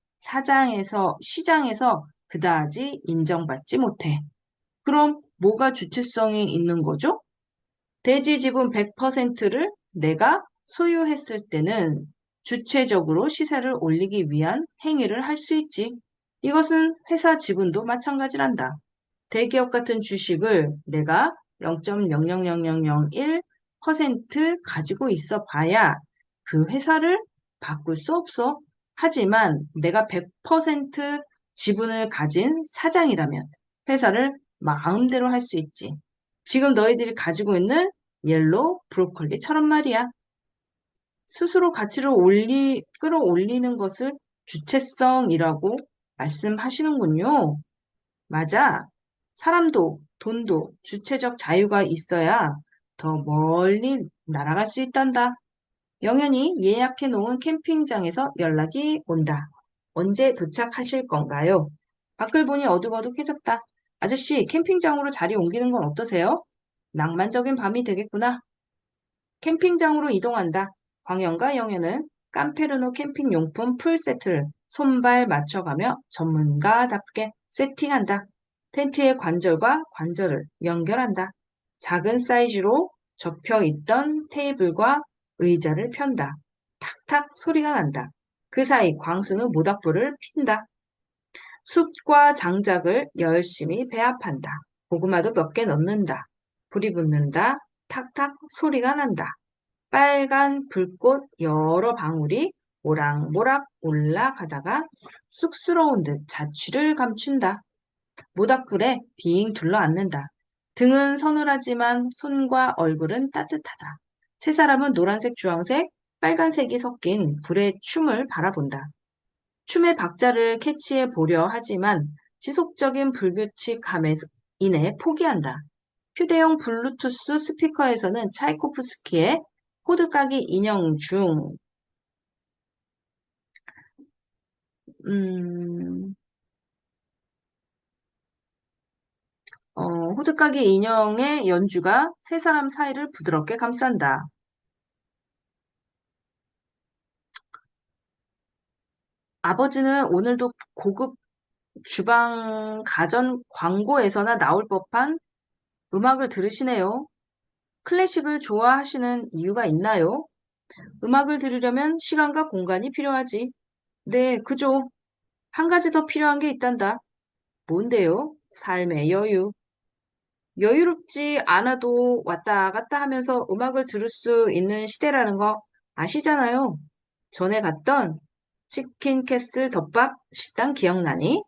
시장에서 그다지 인정받지 못해. 그럼 뭐가 주체성이 있는 거죠? 대지 지분 100%를 내가 소유했을 때는 주체적으로 시세를 올리기 위한 행위를 할 수 있지. 이것은 회사 지분도 마찬가지란다. 대기업 같은 주식을 내가 0.00001% 가지고 있어 봐야 그 회사를 바꿀 수 없어. 하지만 내가 100% 지분을 가진 사장이라면 회사를 마음대로 할 수 있지. 지금 너희들이 가지고 있는 옐로우 브로콜리처럼 말이야. 스스로 가치를 끌어올리는 것을 주체성이라고 말씀하시는군요. 맞아. 사람도 돈도 주체적 자유가 있어야 더 멀리 날아갈 수 있단다. 영현이 예약해 놓은 캠핑장에서 연락이 온다. 언제 도착하실 건가요? 밖을 보니 어둑어둑해졌다. 아저씨, 캠핑장으로 자리 옮기는 건 어떠세요? 낭만적인 밤이 되겠구나. 캠핑장으로 이동한다. 광현과 영현은 깜페르노 캠핑용품 풀세트를 손발 맞춰가며 전문가답게 세팅한다. 텐트의 관절과 관절을 연결한다. 작은 사이즈로 접혀 있던 테이블과 의자를 편다. 탁탁 소리가 난다. 그 사이 광수는 모닥불을 핀다. 숯과 장작을 열심히 배합한다. 고구마도 몇 개 넣는다. 불이 붙는다. 탁탁 소리가 난다. 빨간 불꽃 여러 방울이 오락모락 올라가다가 쑥스러운 듯 자취를 감춘다. 모닥불에 빙 둘러앉는다. 등은 서늘하지만 손과 얼굴은 따뜻하다. 세 사람은 노란색, 주황색, 빨간색이 섞인 불의 춤을 바라본다. 춤의 박자를 캐치해 보려 하지만 지속적인 불규칙함에 인해 포기한다. 휴대용 블루투스 스피커에서는 차이코프스키의 호두까기 인형 중, 음, 호두까기 인형의 연주가 세 사람 사이를 부드럽게 감싼다. 아버지는 오늘도 고급 주방 가전 광고에서나 나올 법한 음악을 들으시네요. 클래식을 좋아하시는 이유가 있나요? 음악을 들으려면 시간과 공간이 필요하지. 네, 그죠. 한 가지 더 필요한 게 있단다. 뭔데요? 삶의 여유. 여유롭지 않아도 왔다 갔다 하면서 음악을 들을 수 있는 시대라는 거 아시잖아요. 전에 갔던 치킨 캐슬 덮밥 식당 기억나니?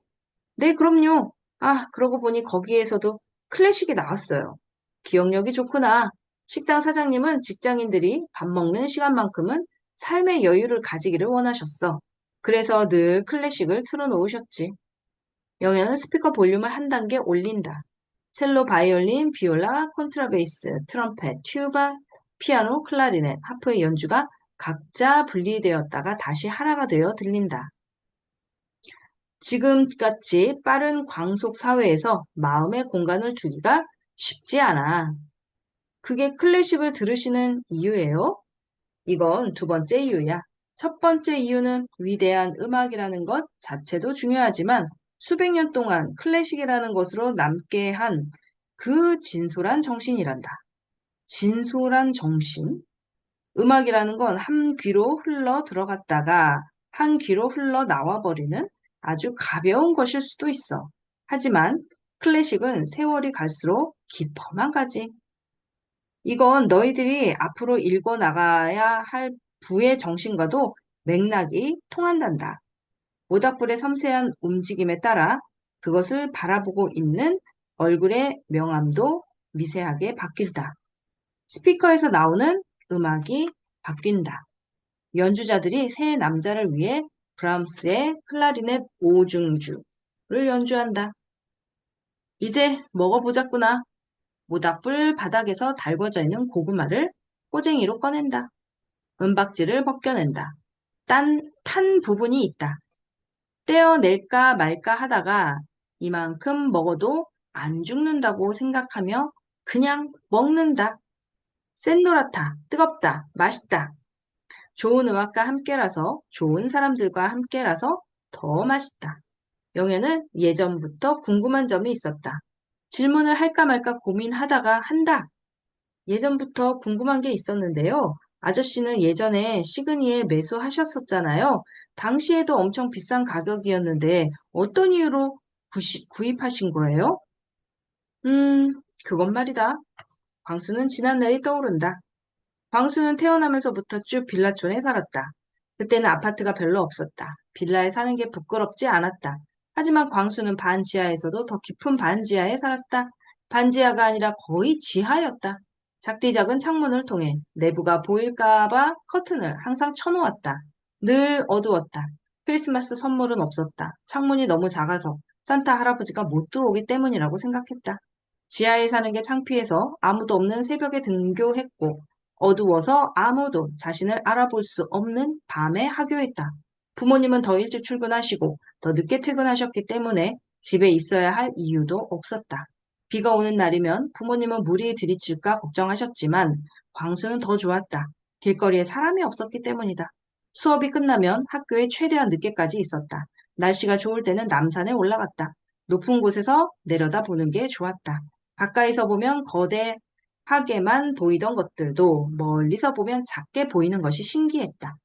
네, 그럼요. 아, 그러고 보니 거기에서도 클래식이 나왔어요. 기억력이 좋구나. 식당 사장님은 직장인들이 밥 먹는 시간만큼은 삶의 여유를 가지기를 원하셨어. 그래서 늘 클래식을 틀어놓으셨지. 영애는 스피커 볼륨을 한 단계 올린다. 첼로, 바이올린, 비올라, 콘트라베이스, 트럼펫, 튜바, 피아노, 클라리넷, 하프의 연주가 각자 분리되었다가 다시 하나가 되어 들린다. 지금같이 빠른 광속 사회에서 마음의 공간을 두기가 쉽지 않아. 그게 클래식을 들으시는 이유예요? 이건 두 번째 이유야. 첫 번째 이유는 위대한 음악이라는 것 자체도 중요하지만 수백 년 동안 클래식이라는 것으로 남게 한 그 진솔한 정신이란다. 진솔한 정신? 음악이라는 건 한 귀로 흘러 들어갔다가 한 귀로 흘러 나와버리는 아주 가벼운 것일 수도 있어. 하지만 클래식은 세월이 갈수록 깊어만 가지. 이건 너희들이 앞으로 읽어 나가야 할 부의 정신과도 맥락이 통한단다. 모닥불의 섬세한 움직임에 따라 그것을 바라보고 있는 얼굴의 명암도 미세하게 바뀐다. 스피커에서 나오는 음악이 바뀐다. 연주자들이 새 남자를 위해 브람스의 클라리넷 오중주를 연주한다. 이제 먹어보자꾸나. 모닥불 바닥에서 달궈져 있는 고구마를 꼬쟁이로 꺼낸다. 은박지를 벗겨낸다. 탄 부분이 있다. 떼어낼까 말까 하다가 이만큼 먹어도 안 죽는다고 생각하며 그냥 먹는다. 센노라타, 뜨겁다, 맛있다. 좋은 음악과 함께라서, 좋은 사람들과 함께라서 더 맛있다. 영애는 예전부터 궁금한 점이 있었다. 질문을 할까 말까 고민하다가 한다. 예전부터 궁금한 게 있었는데요. 아저씨는 예전에 시그니엘 매수하셨었잖아요. 당시에도 엄청 비싼 가격이었는데 어떤 이유로 구입하신 거예요? 그건 말이다. 광수는 지난날이 떠오른다. 광수는 태어나면서부터 쭉 빌라촌에 살았다. 그때는 아파트가 별로 없었다. 빌라에 사는 게 부끄럽지 않았다. 하지만 광수는 반지하에서도 더 깊은 반지하에 살았다. 반지하가 아니라 거의 지하였다. 작디 작은 창문을 통해 내부가 보일까봐 커튼을 항상 쳐놓았다. 늘 어두웠다. 크리스마스 선물은 없었다. 창문이 너무 작아서 산타 할아버지가 못 들어오기 때문이라고 생각했다. 지하에 사는 게 창피해서 아무도 없는 새벽에 등교했고 어두워서 아무도 자신을 알아볼 수 없는 밤에 하교했다. 부모님은 더 일찍 출근하시고 더 늦게 퇴근하셨기 때문에 집에 있어야 할 이유도 없었다. 비가 오는 날이면 부모님은 물이 들이칠까 걱정하셨지만 광수는 더 좋았다. 길거리에 사람이 없었기 때문이다. 수업이 끝나면 학교에 최대한 늦게까지 있었다. 날씨가 좋을 때는 남산에 올라갔다. 높은 곳에서 내려다 보는 게 좋았다. 가까이서 보면 거대하게만 보이던 것들도 멀리서 보면 작게 보이는 것이 신기했다.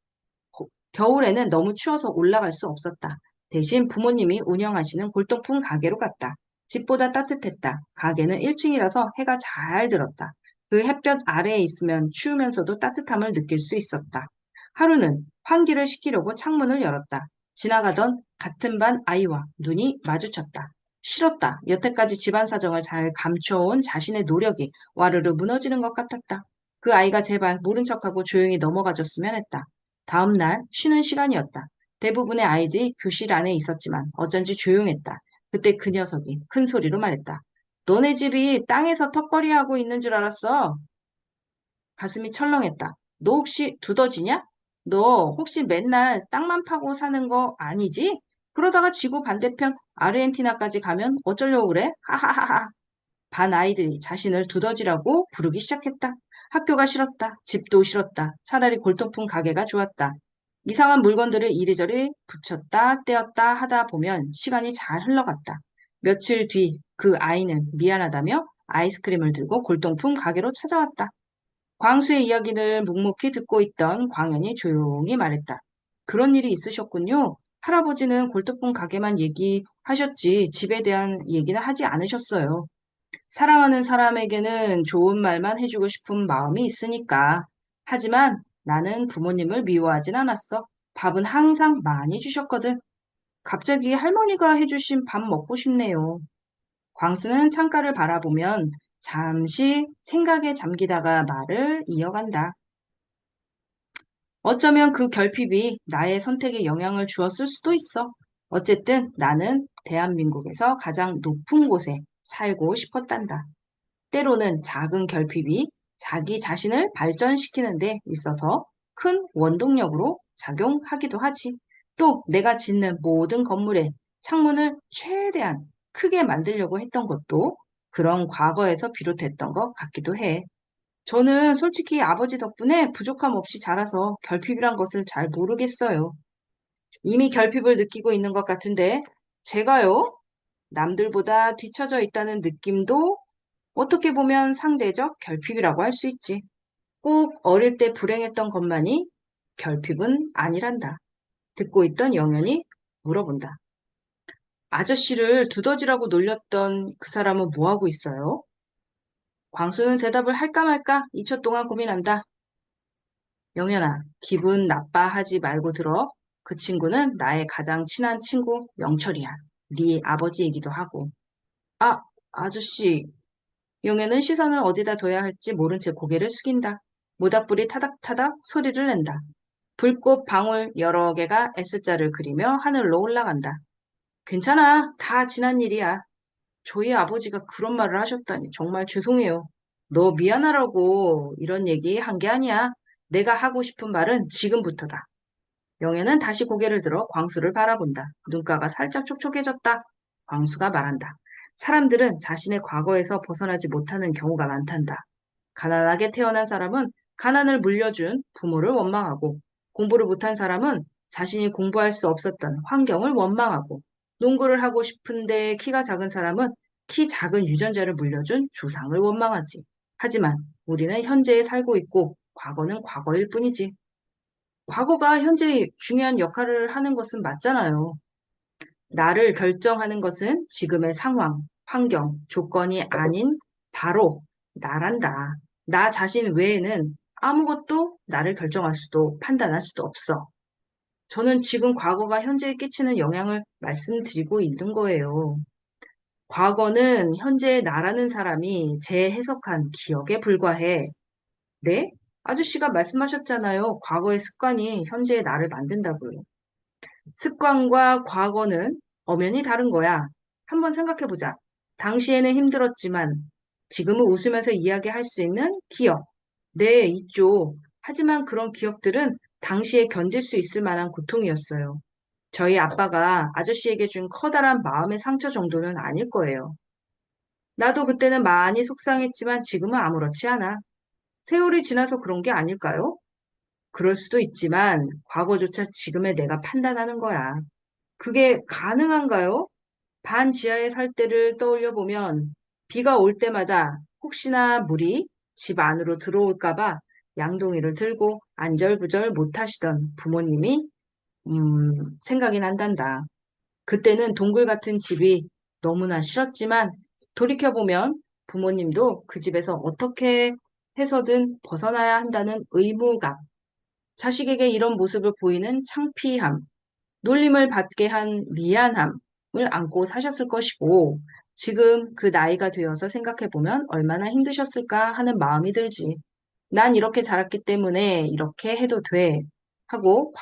겨울에는 너무 추워서 올라갈 수 없었다. 대신 부모님이 운영하시는 골동품 가게로 갔다. 집보다 따뜻했다. 가게는 1층이라서 해가 잘 들었다. 그 햇볕 아래에 있으면 추우면서도 따뜻함을 느낄 수 있었다. 하루는 환기를 시키려고 창문을 열었다. 지나가던 같은 반 아이와 눈이 마주쳤다. 싫었다. 여태까지 집안 사정을 잘 감춰온 자신의 노력이 와르르 무너지는 것 같았다. 그 아이가 제발 모른 척하고 조용히 넘어가줬으면 했다. 다음 날 쉬는 시간이었다. 대부분의 아이들이 교실 안에 있었지만 어쩐지 조용했다. 그때 그 녀석이 큰 소리로 말했다. 너네 집이 땅에서 턱걸이하고 있는 줄 알았어. 가슴이 철렁했다. 너 혹시 두더지냐? 너 혹시 맨날 땅만 파고 사는 거 아니지? 그러다가 지구 반대편 아르헨티나까지 가면 어쩌려고 그래? 하하하하. 반 아이들이 자신을 두더지라고 부르기 시작했다. 학교가 싫었다. 집도 싫었다. 차라리 골동품 가게가 좋았다. 이상한 물건들을 이리저리 붙였다 떼었다 하다 보면 시간이 잘 흘러갔다. 며칠 뒤 그 아이는 미안하다며 아이스크림을 들고 골동품 가게로 찾아왔다. 광수의 이야기를 묵묵히 듣고 있던 광현이 조용히 말했다. 그런 일이 있으셨군요. 할아버지는 골동품 가게만 얘기하셨지 집에 대한 얘기는 하지 않으셨어요. 사랑하는 사람에게는 좋은 말만 해주고 싶은 마음이 있으니까. 하지만 나는 부모님을 미워하진 않았어. 밥은 항상 많이 주셨거든. 갑자기 할머니가 해주신 밥 먹고 싶네요. 광수는 창가를 바라보면 잠시 생각에 잠기다가 말을 이어간다. 어쩌면 그 결핍이 나의 선택에 영향을 주었을 수도 있어. 어쨌든 나는 대한민국에서 가장 높은 곳에 살고 싶었단다. 때로는 작은 결핍이 자기 자신을 발전시키는 데 있어서 큰 원동력으로 작용하기도 하지. 또 내가 짓는 모든 건물의 창문을 최대한 크게 만들려고 했던 것도 그런 과거에서 비롯했던 것 같기도 해. 저는 솔직히 아버지 덕분에 부족함 없이 자라서 결핍이란 것을 잘 모르겠어요. 이미 결핍을 느끼고 있는 것 같은데, 제가요, 남들보다 뒤처져 있다는 느낌도 어떻게 보면 상대적 결핍이라고 할 수 있지. 꼭 어릴 때 불행했던 것만이 결핍은 아니란다. 듣고 있던 영현이 물어본다. 아저씨를 두더지라고 놀렸던 그 사람은 뭐 하고 있어요? 광수는 대답을 할까 말까 2초 동안 고민한다. 영현아, 기분 나빠하지 말고 들어. 그 친구는 나의 가장 친한 친구 영철이야. 네 아버지이기도 하고. 아, 아저씨. 영현은 시선을 어디다 둬야 할지 모른 채 고개를 숙인다. 모닥불이 타닥타닥 소리를 낸다. 불꽃 방울 여러 개가 S자를 그리며 하늘로 올라간다. 괜찮아. 다 지난 일이야. 저희 아버지가 그런 말을 하셨다니 정말 죄송해요. 너 미안하라고 이런 얘기 한 게 아니야. 내가 하고 싶은 말은 지금부터다. 영애는 다시 고개를 들어 광수를 바라본다. 눈가가 살짝 촉촉해졌다. 광수가 말한다. 사람들은 자신의 과거에서 벗어나지 못하는 경우가 많단다. 가난하게 태어난 사람은 가난을 물려준 부모를 원망하고, 공부를 못한 사람은 자신이 공부할 수 없었던 환경을 원망하고, 농구를 하고 싶은데 키가 작은 사람은 키 작은 유전자를 물려준 조상을 원망하지. 하지만 우리는 현재에 살고 있고, 과거는 과거일 뿐이지. 과거가 현재의 중요한 역할을 하는 것은 맞잖아요. 나를 결정하는 것은 지금의 상황, 환경, 조건이 아닌 바로 나란다. 나 자신 외에는 아무것도 나를 결정할 수도 판단할 수도 없어. 저는 지금 과거가 현재에 끼치는 영향을 말씀드리고 있는 거예요. 과거는 현재의 나라는 사람이 재해석한 기억에 불과해. 네? 아저씨가 말씀하셨잖아요. 과거의 습관이 현재의 나를 만든다고요. 습관과 과거는 엄연히 다른 거야. 한번 생각해 보자. 당시에는 힘들었지만 지금은 웃으면서 이야기할 수 있는 기억. 네, 있죠. 하지만 그런 기억들은 당시에 견딜 수 있을 만한 고통이었어요. 저희 아빠가 아저씨에게 준 커다란 마음의 상처 정도는 아닐 거예요. 나도 그때는 많이 속상했지만 지금은 아무렇지 않아. 세월이 지나서 그런 게 아닐까요? 그럴 수도 있지만 과거조차 지금의 내가 판단하는 거야. 그게 가능한가요? 반 지하에 살 때를 떠올려 보면 비가 올 때마다 혹시나 물이 집 안으로 들어올까 봐 양동이를 들고 안절부절 못 하시던 부모님이 생각이 난단다. 그때는 동굴 같은 집이 너무나 싫었지만 돌이켜보면 부모님도 그 집에서 어떻게 해서든 벗어나야 한다는 의무감, 자식에게 이런 모습을 보이는 창피함, 놀림을 받게 한 미안함을 안고 사셨을 것이고, 지금 그 나이가 되어서 생각해보면 얼마나 힘드셨을까 하는 마음이 들지. 난 이렇게 자랐기 때문에 이렇게 해도 돼. 하고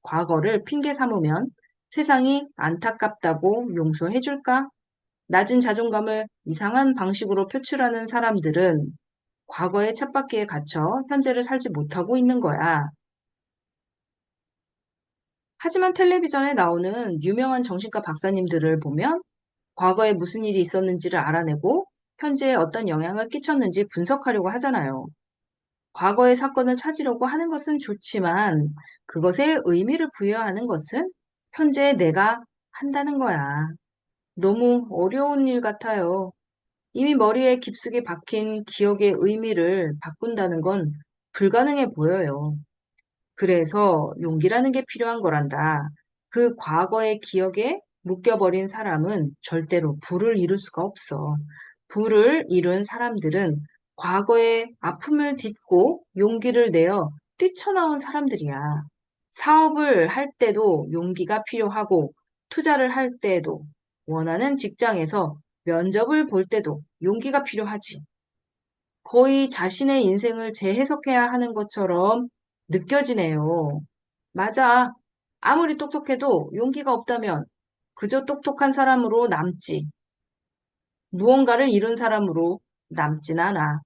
과거를 핑계 삼으면 세상이 안타깝다고 용서해줄까? 낮은 자존감을 이상한 방식으로 표출하는 사람들은 과거의 쳇바퀴에 갇혀 현재를 살지 못하고 있는 거야. 하지만 텔레비전에 나오는 유명한 정신과 박사님들을 보면 과거에 무슨 일이 있었는지를 알아내고 현재에 어떤 영향을 끼쳤는지 분석하려고 하잖아요. 과거의 사건을 찾으려고 하는 것은 좋지만 그것에 의미를 부여하는 것은 현재의 내가 한다는 거야. 너무 어려운 일 같아요. 이미 머리에 깊숙이 박힌 기억의 의미를 바꾼다는 건 불가능해 보여요. 그래서 용기라는 게 필요한 거란다. 그 과거의 기억에 묶여버린 사람은 절대로 부를 이룰 수가 없어. 부를 이룬 사람들은 과거의 아픔을 딛고 용기를 내어 뛰쳐나온 사람들이야. 사업을 할 때도 용기가 필요하고, 투자를 할 때도, 원하는 직장에서 면접을 볼 때도 용기가 필요하지. 거의 자신의 인생을 재해석해야 하는 것처럼 느껴지네요. 맞아. 아무리 똑똑해도 용기가 없다면 그저 똑똑한 사람으로 남지. 무언가를 이룬 사람으로 남진 않아.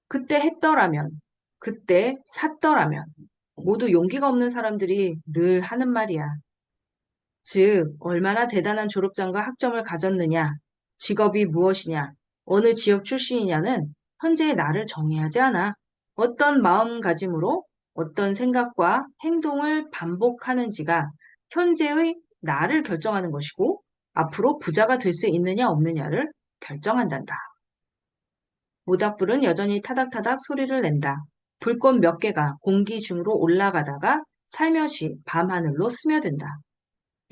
그때 했더라면, 그때 샀더라면, 모두 용기가 없는 사람들이 늘 하는 말이야. 즉, 얼마나 대단한 졸업장과 학점을 가졌느냐, 직업이 무엇이냐, 어느 지역 출신이냐는 현재의 나를 정의하지 않아. 어떤 마음가짐으로 어떤 생각과 행동을 반복하는지가 현재의 나를 결정하는 것이고, 앞으로 부자가 될 수 있느냐 없느냐를 결정한단다. 모닥불은 여전히 타닥타닥 소리를 낸다. 불꽃 몇 개가 공기 중으로 올라가다가 살며시 밤하늘로 스며든다.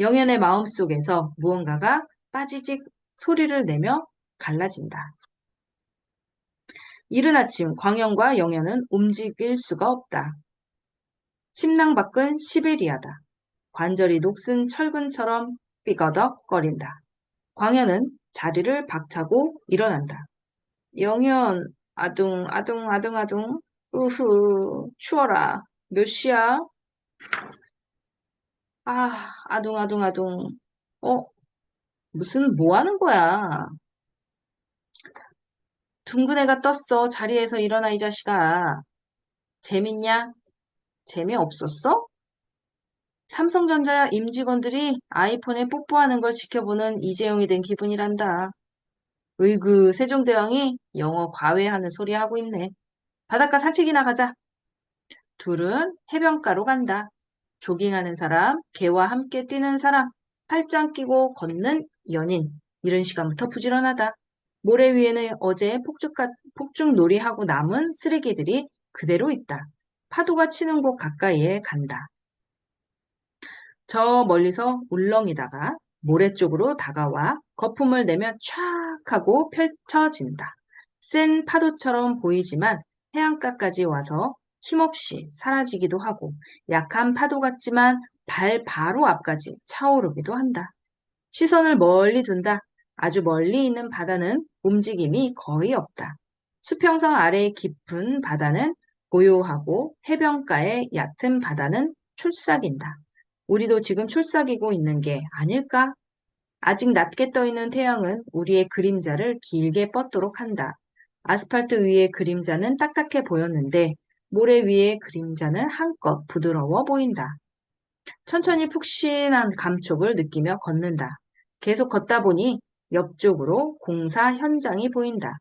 영현의 마음속에서 무언가가 빠지직 소리를 내며 갈라진다. 이른 아침 광영과 영현은 움직일 수가 없다. 침낭 밖은 시베리아다. 관절이 녹슨 철근처럼 삐거덕거린다. 광현은 자리를 박차고 일어난다. 영현, 아둥, 아둥, 아둥, 아둥. 으흐, 추워라. 몇 시야? 아, 아둥, 아둥, 아둥. 어, 뭐 하는 거야? 둥근 애가 떴어. 자리에서 일어나, 이 자식아. 재밌냐? 재미없었어? 삼성전자 임직원들이 아이폰에 뽀뽀하는 걸 지켜보는 이재용이 된 기분이란다. 으이그, 세종대왕이 영어 과외하는 소리 하고 있네. 바닷가 산책이나 가자. 둘은 해변가로 간다. 조깅하는 사람, 개와 함께 뛰는 사람, 팔짱 끼고 걷는 연인. 이런 시간부터 부지런하다. 모래 위에는 어제 폭죽놀이하고 남은 쓰레기들이 그대로 있다. 파도가 치는 곳 가까이에 간다. 저 멀리서 울렁이다가 모래 쪽으로 다가와 거품을 내며 촥 하고 펼쳐진다. 센 파도처럼 보이지만 해안가까지 와서 힘없이 사라지기도 하고 약한 파도 같지만 발 바로 앞까지 차오르기도 한다. 시선을 멀리 둔다. 아주 멀리 있는 바다는 움직임이 거의 없다. 수평선 아래의 깊은 바다는 고요하고 해변가의 얕은 바다는 촐싹인다. 우리도 지금 촐싹이고 있는 게 아닐까? 아직 낮게 떠 있는 태양은 우리의 그림자를 길게 뻗도록 한다. 아스팔트 위의 그림자는 딱딱해 보였는데 모래 위의 그림자는 한껏 부드러워 보인다. 천천히 푹신한 감촉을 느끼며 걷는다. 계속 걷다 보니 옆쪽으로 공사 현장이 보인다.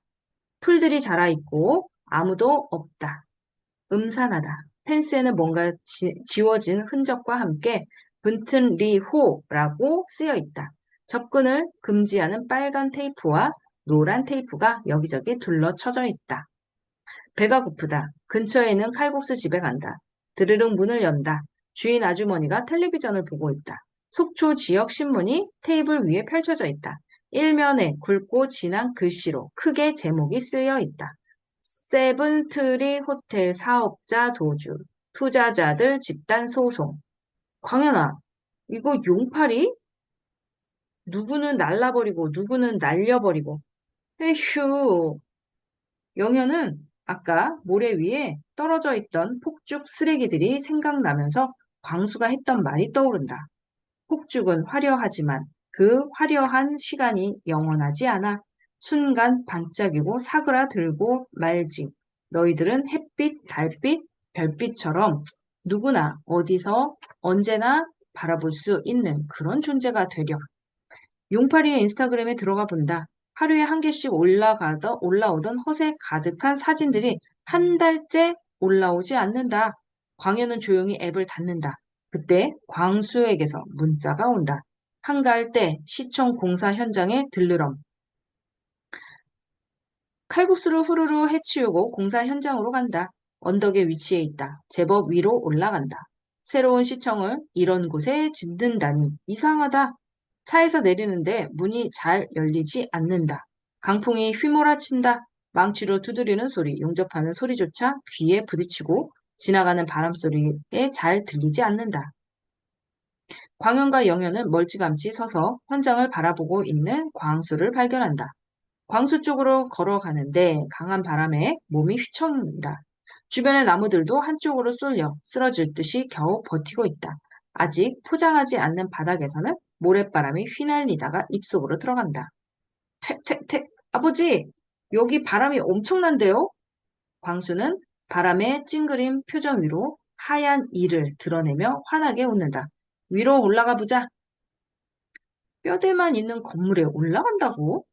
풀들이 자라있고 아무도 없다. 음산하다. 펜스에는 뭔가 지워진 흔적과 함께 분튼리호라고 쓰여 있다. 접근을 금지하는 빨간 테이프와 노란 테이프가 여기저기 둘러쳐져 있다. 배가 고프다. 근처에 있는 칼국수 집에 간다. 드르륵 문을 연다. 주인 아주머니가 텔레비전을 보고 있다. 속초 지역 신문이 테이블 위에 펼쳐져 있다. 일면에 굵고 진한 글씨로 크게 제목이 쓰여 있다. 세븐트리 호텔 사업자 도주, 투자자들 집단 소송. 광현아, 이거 용팔이? 누구는 날라버리고 누구는 날려버리고. 에휴, 영현은 아까 모래 위에 떨어져 있던 폭죽 쓰레기들이 생각나면서 광수가 했던 말이 떠오른다. 폭죽은 화려하지만 그 화려한 시간이 영원하지 않아. 순간 반짝이고 사그라들고 말지. 너희들은 햇빛, 달빛, 별빛처럼 누구나 어디서 언제나 바라볼 수 있는 그런 존재가 되려. 용팔이의 인스타그램에 들어가 본다. 하루에 한 개씩 올라오던 허세 가득한 사진들이 한 달째 올라오지 않는다. 광현은 조용히 앱을 닫는다. 그때 광수에게서 문자가 온다. 한가할 때 시청 공사 현장에 들르렴. 칼국수를 후루루 해치우고 공사 현장으로 간다. 언덕에 위치해 있다. 제법 위로 올라간다. 새로운 시청을 이런 곳에 짓는다니 이상하다. 차에서 내리는데 문이 잘 열리지 않는다. 강풍이 휘몰아친다. 망치로 두드리는 소리, 용접하는 소리조차 귀에 부딪히고 지나가는 바람 소리에 잘 들리지 않는다. 광현과 영현은 멀찌감치 서서 현장을 바라보고 있는 광수를 발견한다. 광수 쪽으로 걸어가는데 강한 바람에 몸이 휘청는다. 주변의 나무들도 한쪽으로 쏠려 쓰러질 듯이 겨우 버티고 있다. 아직 포장하지 않는 바닥에서는 모래바람이 휘날리다가 입속으로 들어간다. 퇴퇴퇴 아버지 여기 바람이 엄청난데요? 광수는 바람에 찡그린 표정 위로 하얀 이를 드러내며 환하게 웃는다. 위로 올라가 보자. 뼈대만 있는 건물에 올라간다고?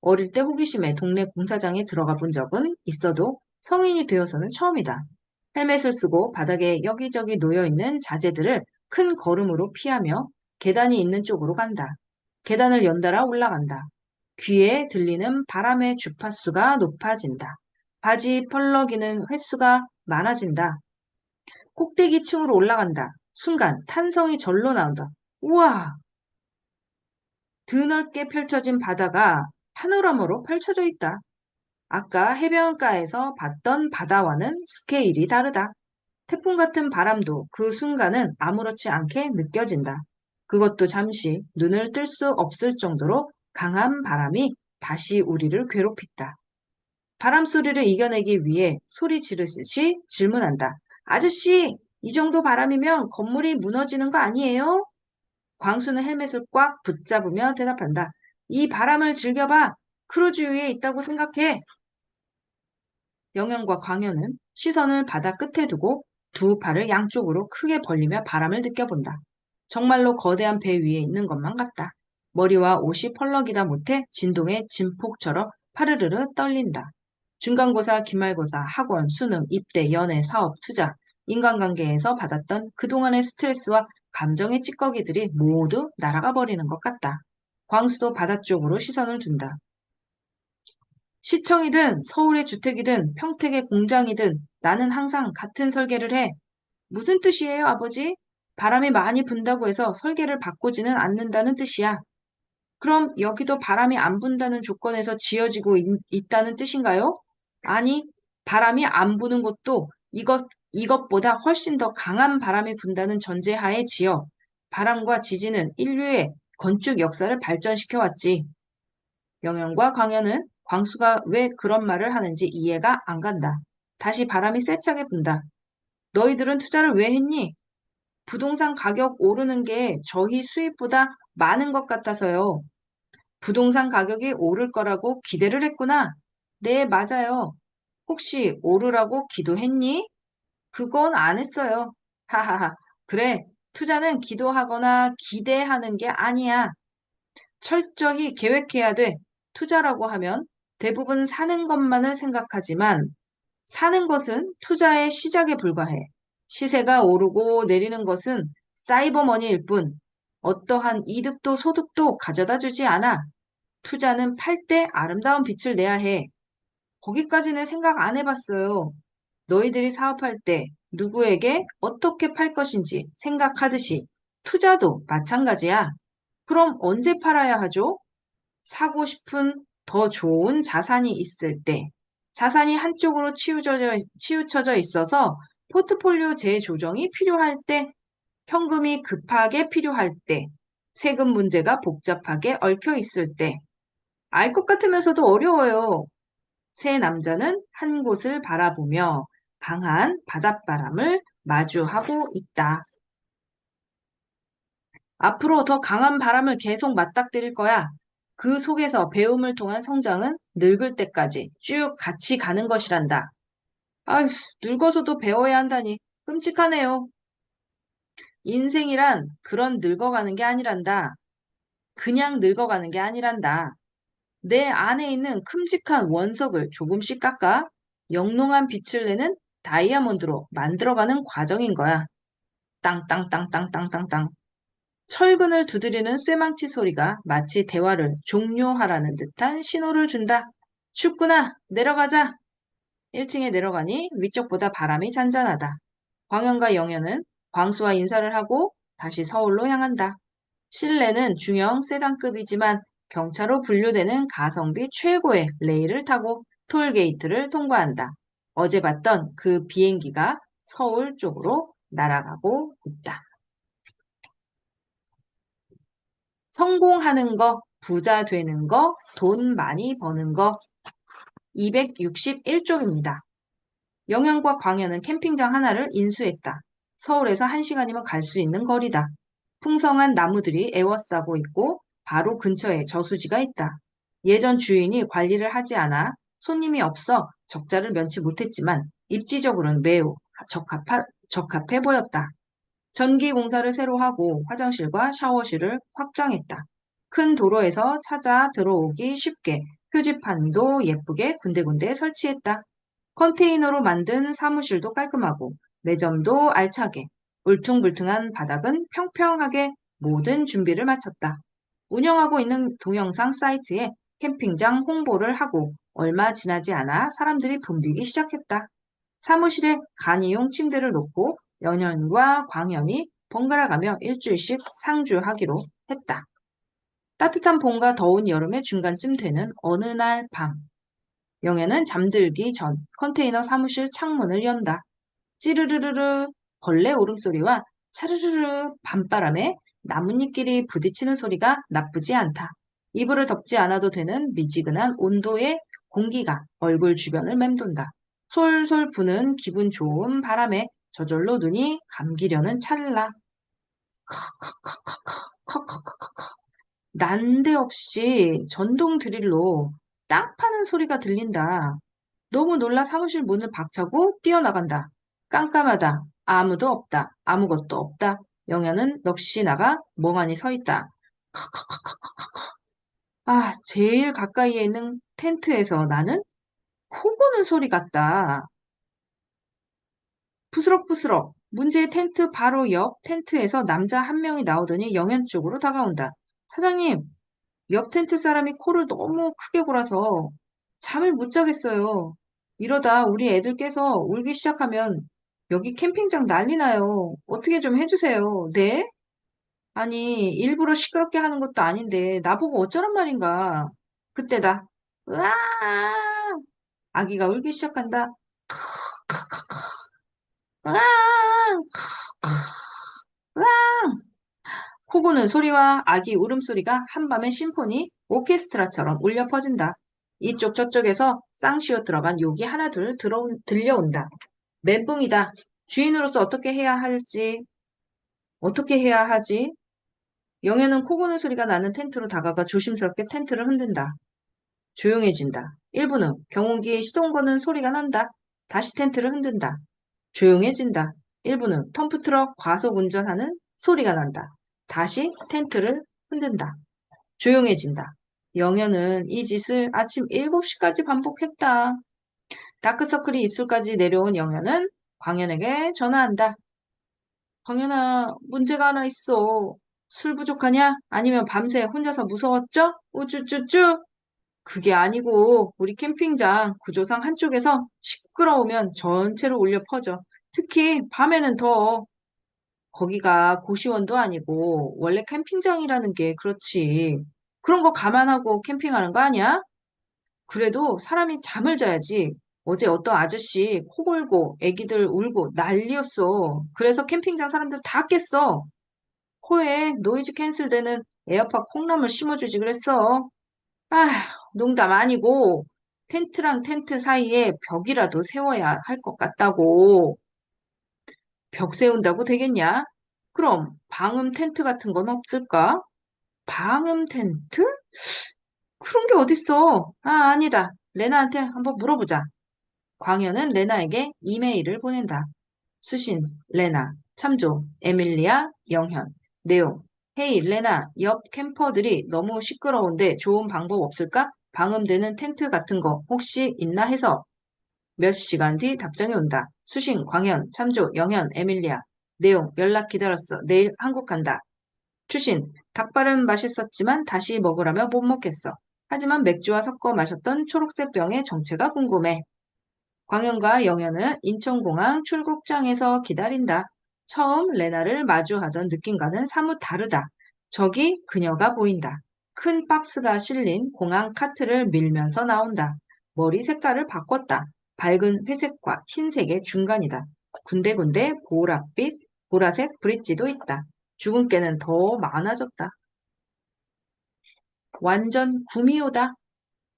어릴 때 호기심에 동네 공사장에 들어가 본 적은 있어도 성인이 되어서는 처음이다. 헬멧을 쓰고 바닥에 여기저기 놓여있는 자재들을 큰 걸음으로 피하며 계단이 있는 쪽으로 간다. 계단을 연달아 올라간다. 귀에 들리는 바람의 주파수가 높아진다. 바지 펄럭이는 횟수가 많아진다. 꼭대기 층으로 올라간다. 순간 탄성이 절로 나온다. 우와! 드넓게 펼쳐진 바다가 파노라마로 펼쳐져 있다. 아까 해변가에서 봤던 바다와는 스케일이 다르다. 태풍 같은 바람도 그 순간은 아무렇지 않게 느껴진다. 그것도 잠시 눈을 뜰 수 없을 정도로 강한 바람이 다시 우리를 괴롭힌다. 바람 소리를 이겨내기 위해 소리 지르듯이 질문한다. 아저씨, 이 정도 바람이면 건물이 무너지는 거 아니에요? 광수는 헬멧을 꽉 붙잡으며 대답한다. 이 바람을 즐겨봐. 크루즈 위에 있다고 생각해. 영현과 광현은 시선을 바다 끝에 두고 두 팔을 양쪽으로 크게 벌리며 바람을 느껴본다. 정말로 거대한 배 위에 있는 것만 같다. 머리와 옷이 펄럭이다 못해 진동의 진폭처럼 파르르르 떨린다. 중간고사, 기말고사, 학원, 수능, 입대, 연애, 사업, 투자, 인간관계에서 받았던 그동안의 스트레스와 감정의 찌꺼기들이 모두 날아가 버리는 것 같다. 광수도 바다 쪽으로 시선을 둔다. 시청이든 서울의 주택이든 평택의 공장이든 나는 항상 같은 설계를 해. 무슨 뜻이에요, 아버지? 바람이 많이 분다고 해서 설계를 바꾸지는 않는다는 뜻이야. 그럼 여기도 바람이 안 분다는 조건에서 지어지고 있다는 뜻인가요? 아니, 바람이 안 부는 곳도 이것보다 훨씬 더 강한 바람이 분다는 전제하에 지어 바람과 지진은 인류의 건축 역사를 발전시켜 왔지. 영현과 광현은 광수가 왜 그런 말을 하는지 이해가 안 간다. 다시 바람이 세차게 분다. 너희들은 투자를 왜 했니? 부동산 가격 오르는 게 저희 수입보다 많은 것 같아서요. 부동산 가격이 오를 거라고 기대를 했구나. 네, 맞아요. 혹시 오르라고 기도했니? 그건 안 했어요. 하하하. 그래, 투자는 기도하거나 기대하는 게 아니야. 철저히 계획해야 돼. 투자라고 하면 대부분 사는 것만을 생각하지만 사는 것은 투자의 시작에 불과해. 시세가 오르고 내리는 것은 사이버머니일 뿐 어떠한 이득도 소득도 가져다 주지 않아. 투자는 팔 때 아름다운 빛을 내야 해. 거기까지는 생각 안 해봤어요. 너희들이 사업할 때 누구에게 어떻게 팔 것인지 생각하듯이 투자도 마찬가지야. 그럼 언제 팔아야 하죠? 사고 싶은 더 좋은 자산이 있을 때. 자산이 한쪽으로 치우쳐져 있어서 포트폴리오 재조정이 필요할 때, 현금이 급하게 필요할 때, 세금 문제가 복잡하게 얽혀 있을 때, 알 것 같으면서도 어려워요. 새 남자는 한 곳을 바라보며 강한 바닷바람을 마주하고 있다. 앞으로 더 강한 바람을 계속 맞닥뜨릴 거야. 그 속에서 배움을 통한 성장은 늙을 때까지 쭉 같이 가는 것이란다. 아휴, 늙어서도 배워야 한다니 끔찍하네요. 인생이란 그런 늙어가는 게 아니란다. 그냥 늙어가는 게 아니란다. 내 안에 있는 큼직한 원석을 조금씩 깎아 영롱한 빛을 내는 다이아몬드로 만들어가는 과정인 거야. 땅땅땅땅땅땅땅. 철근을 두드리는 쇠망치 소리가 마치 대화를 종료하라는 듯한 신호를 준다. 춥구나. 내려가자. 1층에 내려가니 위쪽보다 바람이 잔잔하다. 광현과 영현은 광수와 인사를 하고 다시 서울로 향한다. 실내는 중형 세단급이지만 경차로 분류되는 가성비 최고의 레일을 타고 톨게이트를 통과한다. 어제 봤던 그 비행기가 서울 쪽으로 날아가고 있다. 성공하는 거, 부자 되는 거, 돈 많이 버는 거. 261쪽입니다. 영양과 광현은 캠핑장 하나를 인수했다. 서울에서 1시간이면 갈 수 있는 거리다. 풍성한 나무들이 애워싸고 있고 바로 근처에 저수지가 있다. 예전 주인이 관리를 하지 않아 손님이 없어 적자를 면치 못했지만 입지적으로는 매우 적합해 보였다. 전기 공사를 새로 하고 화장실과 샤워실을 확장했다. 큰 도로에서 찾아 들어오기 쉽게 표지판도 예쁘게 군데군데 설치했다. 컨테이너로 만든 사무실도 깔끔하고 매점도 알차게, 울퉁불퉁한 바닥은 평평하게 모든 준비를 마쳤다. 운영하고 있는 동영상 사이트에 캠핑장 홍보를 하고 얼마 지나지 않아 사람들이 붐비기 시작했다. 사무실에 간이용 침대를 놓고 연현과 광현이 번갈아가며 일주일씩 상주하기로 했다. 따뜻한 봄과 더운 여름의 중간쯤 되는 어느 날 밤, 영애는 잠들기 전 컨테이너 사무실 창문을 연다. 찌르르르르 벌레 울음소리와 차르르르 밤바람에 나뭇잎끼리 부딪히는 소리가 나쁘지 않다. 이불을 덮지 않아도 되는 미지근한 온도의 공기가 얼굴 주변을 맴돈다. 솔솔 부는 기분 좋은 바람에 저절로 눈이 감기려는 찰나. 컥컥컥컥컥컥컥컥. 난데없이 전동 드릴로 땅 파는 소리가 들린다. 너무 놀라 사무실 문을 박차고 뛰어나간다. 깜깜하다. 아무도 없다. 아무것도 없다. 영현은 넋이 나가 멍하니 서 있다. 아, 제일 가까이에 있는 텐트에서 나는 코 고는 소리 같다. 부스럭부스럭. 문제의 텐트 바로 옆 텐트에서 남자 한 명이 나오더니 영현 쪽으로 다가온다. 사장님, 옆 텐트 사람이 코를 너무 크게 골아서 잠을 못 자겠어요. 이러다 우리 애들 깨서 울기 시작하면 여기 캠핑장 난리 나요. 어떻게 좀 해주세요. 네? 아니, 일부러 시끄럽게 하는 것도 아닌데 나보고 어쩌란 말인가. 그때다. 으아! 아기가 울기 시작한다. 으아! 으아! 코고는 소리와 아기 울음소리가 한밤의 심포니 오케스트라처럼 울려 퍼진다. 이쪽 저쪽에서 쌍시옷 들어간 욕이 하나둘 들려온다. 멘붕이다. 주인으로서 어떻게 해야 하지? 영애는 코고는 소리가 나는 텐트로 다가가 조심스럽게 텐트를 흔든다. 조용해진다. 1분 후 경운기에 시동 거는 소리가 난다. 다시 텐트를 흔든다. 조용해진다. 1분 후 덤프트럭 과속 운전하는 소리가 난다. 다시 텐트를 흔든다. 조용해진다. 영현은 이 짓을 아침 7시까지 반복했다. 다크서클이 입술까지 내려온 영현은 광현에게 전화한다. 광현아, 문제가 하나 있어. 술 부족하냐? 아니면 밤새 혼자서 무서웠죠? 우쭈쭈쭈. 그게 아니고 우리 캠핑장 구조상 한쪽에서 시끄러우면 전체로 울려 퍼져. 특히 밤에는 더. 거기가 고시원도 아니고 원래 캠핑장이라는 게 그렇지. 그런 거 감안하고 캠핑하는 거 아니야? 그래도 사람이 잠을 자야지. 어제 어떤 아저씨 코 골고 애기들 울고 난리였어. 그래서 캠핑장 사람들 다 깼어. 코에 노이즈 캔슬되는 에어팟 콩나물 심어주지 그랬어. 아, 농담 아니고 텐트랑 텐트 사이에 벽이라도 세워야 할 것 같다고. 벽 세운다고 되겠냐? 그럼 방음 텐트 같은 건 없을까? 방음 텐트? 그런 게 어딨어? 아, 아니다. 레나한테 한번 물어보자. 광현은 레나에게 이메일을 보낸다. 수신, 레나, 참조, 에밀리아, 영현. 내용. 헤이, 레나, 옆 캠퍼들이 너무 시끄러운데 좋은 방법 없을까? 방음되는 텐트 같은 거 혹시 있나 해서 몇 시간 뒤 답장이 온다. 수신, 광현, 참조, 영현, 에밀리아. 내용, 연락 기다렸어. 내일 한국 간다. 추신, 닭발은 맛있었지만 다시 먹으라며 못 먹겠어. 하지만 맥주와 섞어 마셨던 초록색 병의 정체가 궁금해. 광현과 영현은 인천공항 출국장에서 기다린다. 처음 레나를 마주하던 느낌과는 사뭇 다르다. 저기 그녀가 보인다. 큰 박스가 실린 공항 카트를 밀면서 나온다. 머리 색깔을 바꿨다. 밝은 회색과 흰색의 중간이다. 군데군데 보랏빛, 보라색 브릿지도 있다. 주근깨는 더 많아졌다. 완전 구미호다.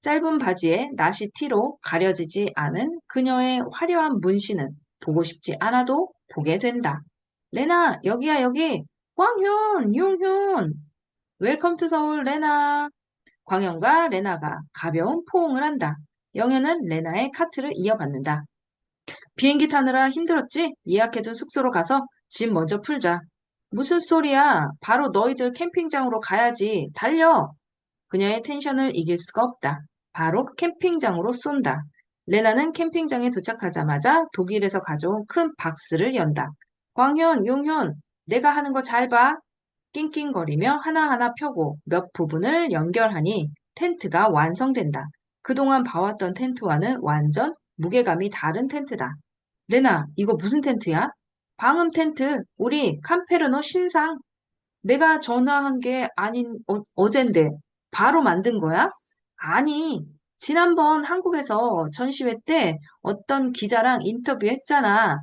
짧은 바지에 나시 티로 가려지지 않은 그녀의 화려한 문신은 보고 싶지 않아도 보게 된다. 레나, 여기야, 여기. 광현, 용현. 웰컴 투 서울, 레나. 광현과 레나가 가벼운 포옹을 한다. 영현은 레나의 카트를 이어받는다. 비행기 타느라 힘들었지? 예약해둔 숙소로 가서 짐 먼저 풀자. 무슨 소리야? 바로 너희들 캠핑장으로 가야지. 달려! 그녀의 텐션을 이길 수가 없다. 바로 캠핑장으로 쏜다. 레나는 캠핑장에 도착하자마자 독일에서 가져온 큰 박스를 연다. 광현, 용현, 내가 하는 거 잘 봐. 낑낑거리며 하나하나 펴고 몇 부분을 연결하니 텐트가 완성된다. 그동안 봐왔던 텐트와는 완전 무게감이 다른 텐트다. 레나, 이거 무슨 텐트야? 방음 텐트. 우리 캄페르노 신상. 내가 전화한 게 아닌 어젠데 바로 만든 거야? 아니, 지난번 한국에서 전시회 때 어떤 기자랑 인터뷰했잖아.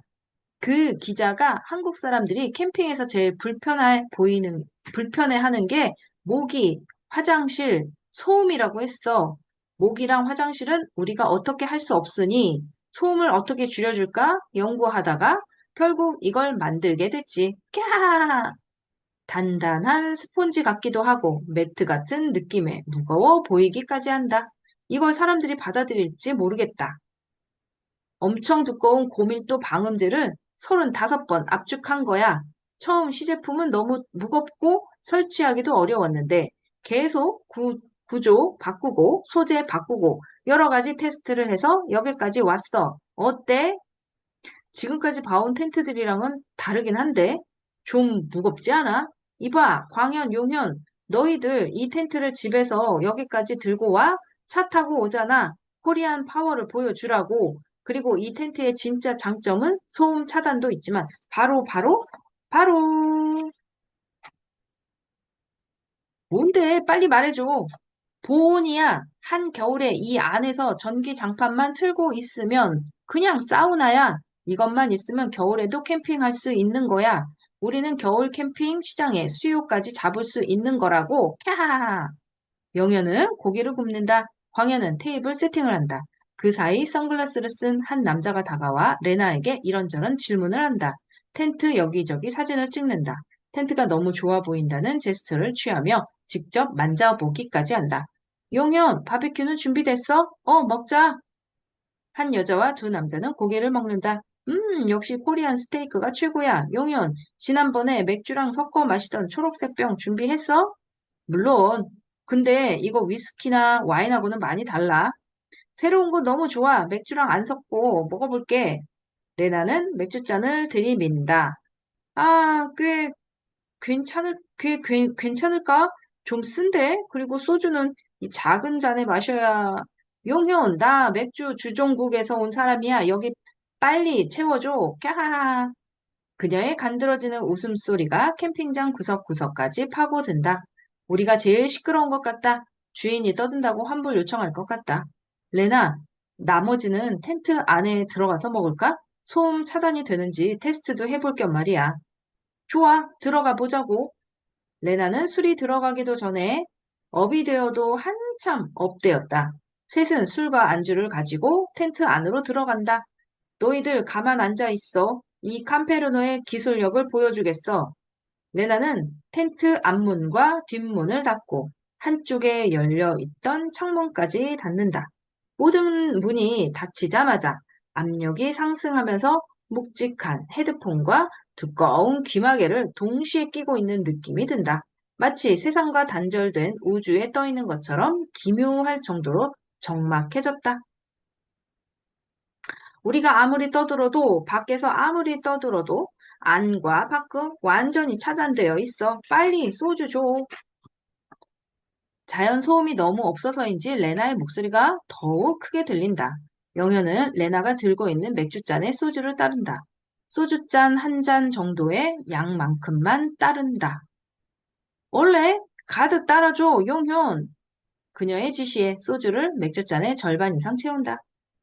그 기자가 한국 사람들이 캠핑에서 제일 불편해하는 게 모기, 화장실, 소음이라고 했어. 모기랑 화장실은 우리가 어떻게 할 수 없으니 소음을 어떻게 줄여줄까 연구하다가 결국 이걸 만들게 됐지. 캬! 단단한 스폰지 같기도 하고 매트 같은 느낌에 무거워 보이기까지 한다. 이걸 사람들이 받아들일지 모르겠다. 엄청 두꺼운 고밀도 방음제를 35번 압축한 거야. 처음 시제품은 너무 무겁고 설치하기도 어려웠는데 계속 구조 바꾸고 소재 바꾸고 여러 가지 테스트를 해서 여기까지 왔어. 어때? 지금까지 봐온 텐트들이랑은 다르긴 한데 좀 무겁지 않아? 이봐, 광현, 용현, 너희들 이 텐트를 집에서 여기까지 들고 와? 차 타고 오잖아. 코리안 파워를 보여주라고. 그리고 이 텐트의 진짜 장점은 소음 차단도 있지만 바로 뭔데? 빨리 말해줘. 보온이야. 한겨울에 이 안에서 전기 장판만 틀고 있으면 그냥 사우나야. 이것만 있으면 겨울에도 캠핑할 수 있는 거야. 우리는 겨울 캠핑 시장에 수요까지 잡을 수 있는 거라고. 캬하하. 영현은 고기를 굽는다. 광현은 테이블 세팅을 한다. 그 사이 선글라스를 쓴 한 남자가 다가와 레나에게 이런저런 질문을 한다. 텐트 여기저기 사진을 찍는다. 텐트가 너무 좋아 보인다는 제스처를 취하며 직접 만져보기까지 한다. 용현, 바비큐는 준비됐어? 먹자. 한 여자와 두 남자는 고기를 먹는다. 역시 코리안 스테이크가 최고야. 용현, 지난번에 맥주랑 섞어 마시던 초록색 병 준비했어? 물론. 근데 이거 위스키나 와인하고는 많이 달라. 새로운 거 너무 좋아. 맥주랑 안 섞고 먹어볼게. 레나는 맥주잔을 들이민다. 아, 괜찮을까? 좀 쓴데? 그리고 소주는 이 작은 잔에 마셔야. 용현, 나 맥주 주종국에서 온 사람이야. 여기 빨리 채워줘. 꺄하하. 그녀의 간드러지는 웃음소리가 캠핑장 구석구석까지 파고든다. 우리가 제일 시끄러운 것 같다. 주인이 떠든다고 환불 요청할 것 같다. 레나, 나머지는 텐트 안에 들어가서 먹을까? 소음 차단이 되는지 테스트도 해볼 겸 말이야. 좋아, 들어가 보자고. 레나는 술이 들어가기도 전에 업이 되어도 한참 업되었다. 셋은 술과 안주를 가지고 텐트 안으로 들어간다. 너희들 가만 앉아 있어. 이 캄페르노의 기술력을 보여주겠어. 레나는 텐트 앞문과 뒷문을 닫고 한쪽에 열려 있던 창문까지 닫는다. 모든 문이 닫히자마자 압력이 상승하면서 묵직한 헤드폰과 두꺼운 귀마개를 동시에 끼고 있는 느낌이 든다. 마치 세상과 단절된 우주에 떠 있는 것처럼 기묘할 정도로 적막해졌다. 우리가 아무리 떠들어도 밖에서 아무리 떠들어도 안과 밖은 완전히 차단되어 있어. 빨리 소주 줘. 자연 소음이 너무 없어서인지 레나의 목소리가 더욱 크게 들린다. 영현은 레나가 들고 있는 맥주잔에 소주를 따른다. 소주잔 한 잔 정도의 양만큼만 따른다. 원래 가득 따라줘, 용현. 그녀의 지시에 소주를 맥주잔의 절반 이상 채운다.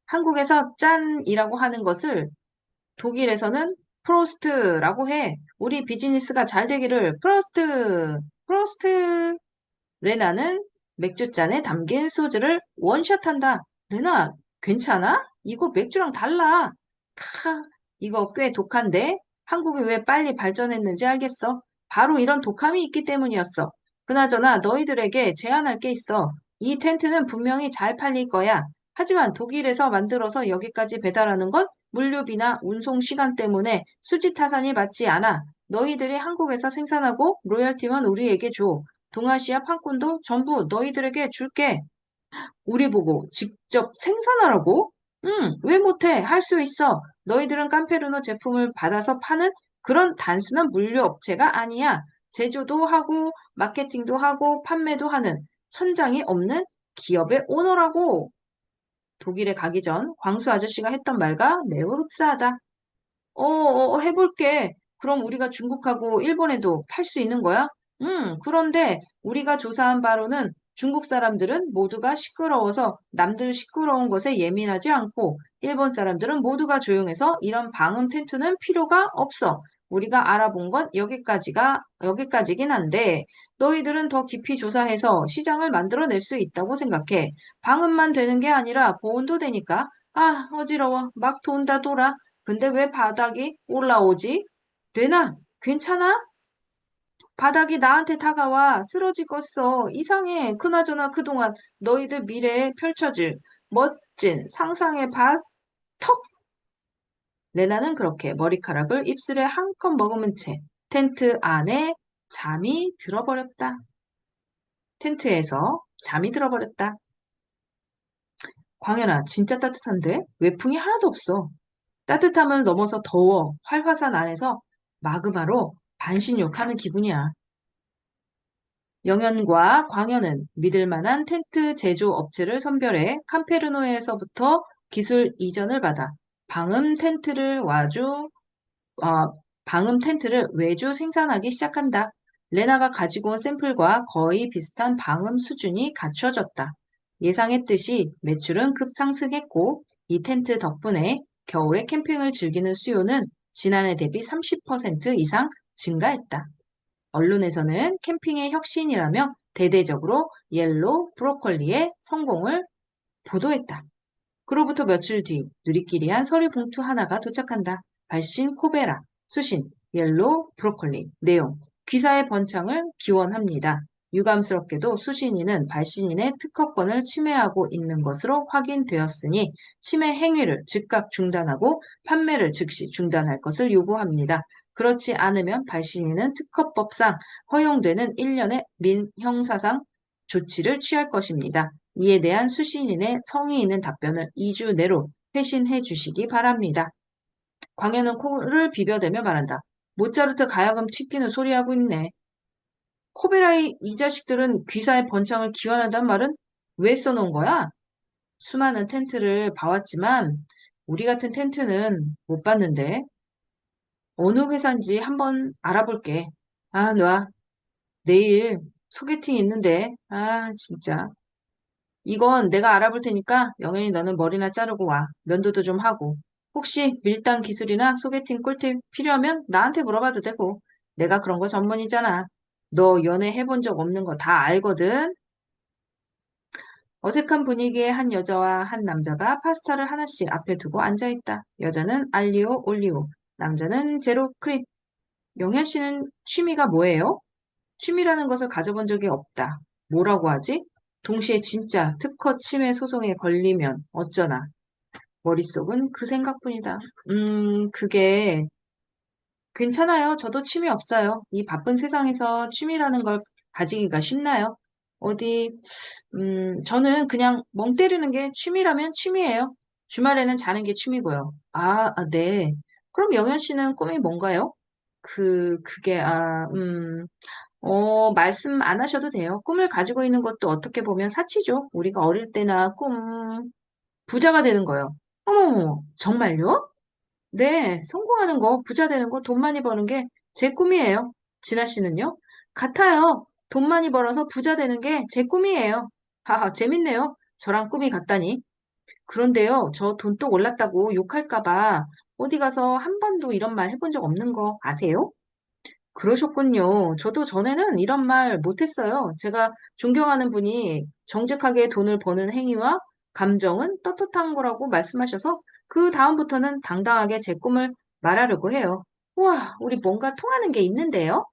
한국에서 짠이라고 하는 것을 독일에서는 프로스트라고 해. 우리 비즈니스가 잘 되기를 프로스트, 프로스트. 레나는 맥주잔에 담긴 소주를 원샷한다. 레나, 괜찮아? 이거 맥주랑 달라. 카, 이거 꽤 독한데? 한국이 왜 빨리 발전했는지 알겠어. 바로 이런 독함이 있기 때문이었어. 그나저나 너희들에게 제안할 게 있어. 이 텐트는 분명히 잘 팔릴 거야. 하지만 독일에서 만들어서 여기까지 배달하는 건 물류비나 운송 시간 때문에 수지 타산이 맞지 않아. 너희들이 한국에서 생산하고 로열티만 우리에게 줘. 동아시아 판권도 전부 너희들에게 줄게. 우리 보고 직접 생산하라고? 응, 왜 못해? 할 수 있어. 너희들은 깜페르노 제품을 받아서 파는 그런 단순한 물류 업체가 아니야. 제조도 하고, 마케팅도 하고, 판매도 하는 천장이 없는 기업의 오너라고. 독일에 가기 전 광수 아저씨가 했던 말과 매우 흡사하다. 해볼게. 그럼 우리가 중국하고 일본에도 팔 수 있는 거야? 그런데 우리가 조사한 바로는 중국 사람들은 모두가 시끄러워서 남들 시끄러운 것에 예민하지 않고 일본 사람들은 모두가 조용해서 이런 방음 텐트는 필요가 없어. 우리가 알아본 건 여기까지긴 한데 너희들은 더 깊이 조사해서 시장을 만들어낼 수 있다고 생각해. 방음만 되는 게 아니라 보온도 되니까. 아, 어지러워. 막 돈다 돌아. 근데 왜 바닥이 올라오지? 레나, 괜찮아? 바닥이 나한테 다가와 쓰러지겠어. 이상해. 그나저나 그동안 너희들 미래에 펼쳐질 멋진 상상의 턱! 레나는 그렇게 머리카락을 입술에 한껏 머금은 채 텐트 안에 잠이 들어버렸다. 텐트에서 잠이 들어버렸다. 광현아, 진짜 따뜻한데? 외풍이 하나도 없어. 따뜻함을 넘어서 더워. 활화산 안에서 마그마로 반신욕하는 기분이야. 영현과 광현은 믿을 만한 텐트 제조 업체를 선별해 캄페르노에서부터 기술 이전을 받아 방음 텐트를 방음 텐트를 외주 생산하기 시작한다. 레나가 가지고 온 샘플과 거의 비슷한 방음 수준이 갖춰졌다. 예상했듯이 매출은 급상승했고 이 텐트 덕분에 겨울에 캠핑을 즐기는 수요는 지난해 대비 30% 이상 증가했다. 언론에서는 캠핑의 혁신이라며 대대적으로 옐로우 브로콜리의 성공을 보도했다. 그로부터 며칠 뒤 누리끼리한 서류 봉투 하나가 도착한다. 발신 코베라, 수신, 옐로우 브로콜리, 내용, 귀사의 번창을 기원합니다. 유감스럽게도 수신인은 발신인의 특허권을 침해하고 있는 것으로 확인되었으니 침해 행위를 즉각 중단하고 판매를 즉시 중단할 것을 요구합니다. 그렇지 않으면 발신인은 특허법상 허용되는 1년의 민형사상 조치를 취할 것입니다. 이에 대한 수신인의 성의 있는 답변을 2주 내로 회신해 주시기 바랍니다. 광현은 코를 비벼대며 말한다. 모차르트 가야금 튀기는 소리하고 있네. 코베라의 이 자식들은 귀사의 번창을 기원한단 말은 왜 써놓은 거야? 수많은 텐트를 봐왔지만 우리 같은 텐트는 못 봤는데 어느 회사인지 한번 알아볼게. 아, 놔. 내일 소개팅 있는데. 아, 진짜. 이건 내가 알아볼 테니까 영현이 너는 머리나 자르고 와. 면도도 좀 하고. 혹시 밀당 기술이나 소개팅 꿀팁 필요하면 나한테 물어봐도 되고. 내가 그런 거 전문이잖아. 너 연애 해본 적 없는 거 다 알거든. 어색한 분위기의 한 여자와 한 남자가 파스타를 하나씩 앞에 두고 앉아있다. 여자는 알리오 올리오, 남자는 제로 크림. 영현 씨는 취미가 뭐예요? 취미라는 것을 가져본 적이 없다. 뭐라고 하지? 동시에 진짜 특허 침해 소송에 걸리면 어쩌나. 머릿속은 그 생각뿐이다. 그게 괜찮아요. 저도 취미 없어요. 이 바쁜 세상에서 취미라는 걸 가지기가 쉽나요? 어디, 저는 그냥 멍 때리는 게 취미라면 취미예요. 주말에는 자는 게 취미고요. 네. 그럼 영현 씨는 꿈이 뭔가요? 그게, 말씀 안 하셔도 돼요. 꿈을 가지고 있는 것도 어떻게 보면 사치죠. 우리가 어릴 때나 부자가 되는 거요. 어머머, 정말요? 네, 성공하는 거, 부자 되는 거, 돈 많이 버는 게 제 꿈이에요. 진아 씨는요? 같아요. 돈 많이 벌어서 부자 되는 게 제 꿈이에요. 하하, 재밌네요. 저랑 꿈이 같다니. 그런데요, 저 돈 또 올랐다고 욕할까 봐 어디 가서 한 번도 이런 말 해본 적 없는 거 아세요? 그러셨군요. 저도 전에는 이런 말 못했어요. 제가 존경하는 분이 정직하게 돈을 버는 행위와 감정은 떳떳한 거라고 말씀하셔서 그 다음부터는 당당하게 제 꿈을 말하려고 해요. 우와, 우리 뭔가 통하는 게 있는데요?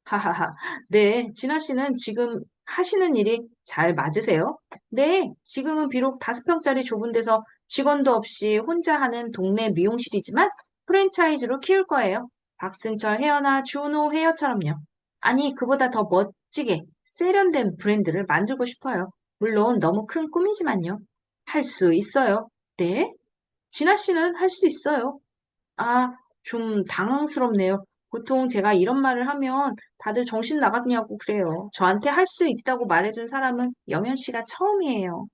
하하하. 네, 진아 씨는 지금 하시는 일이 잘 맞으세요? 네, 지금은 비록 5평짜리 좁은 데서 직원도 없이 혼자 하는 동네 미용실이지만 프랜차이즈로 키울 거예요. 박승철 헤어나 준호 헤어처럼요. 아니, 그보다 더 멋지게 세련된 브랜드를 만들고 싶어요. 물론 너무 큰 꿈이지만요. 할 수 있어요. 네? 진아 씨는 할 수 있어요. 아, 좀 당황스럽네요. 보통 제가 이런 말을 하면 다들 정신 나갔냐고 그래요. 저한테 할 수 있다고 말해준 사람은 영현 씨가 처음이에요.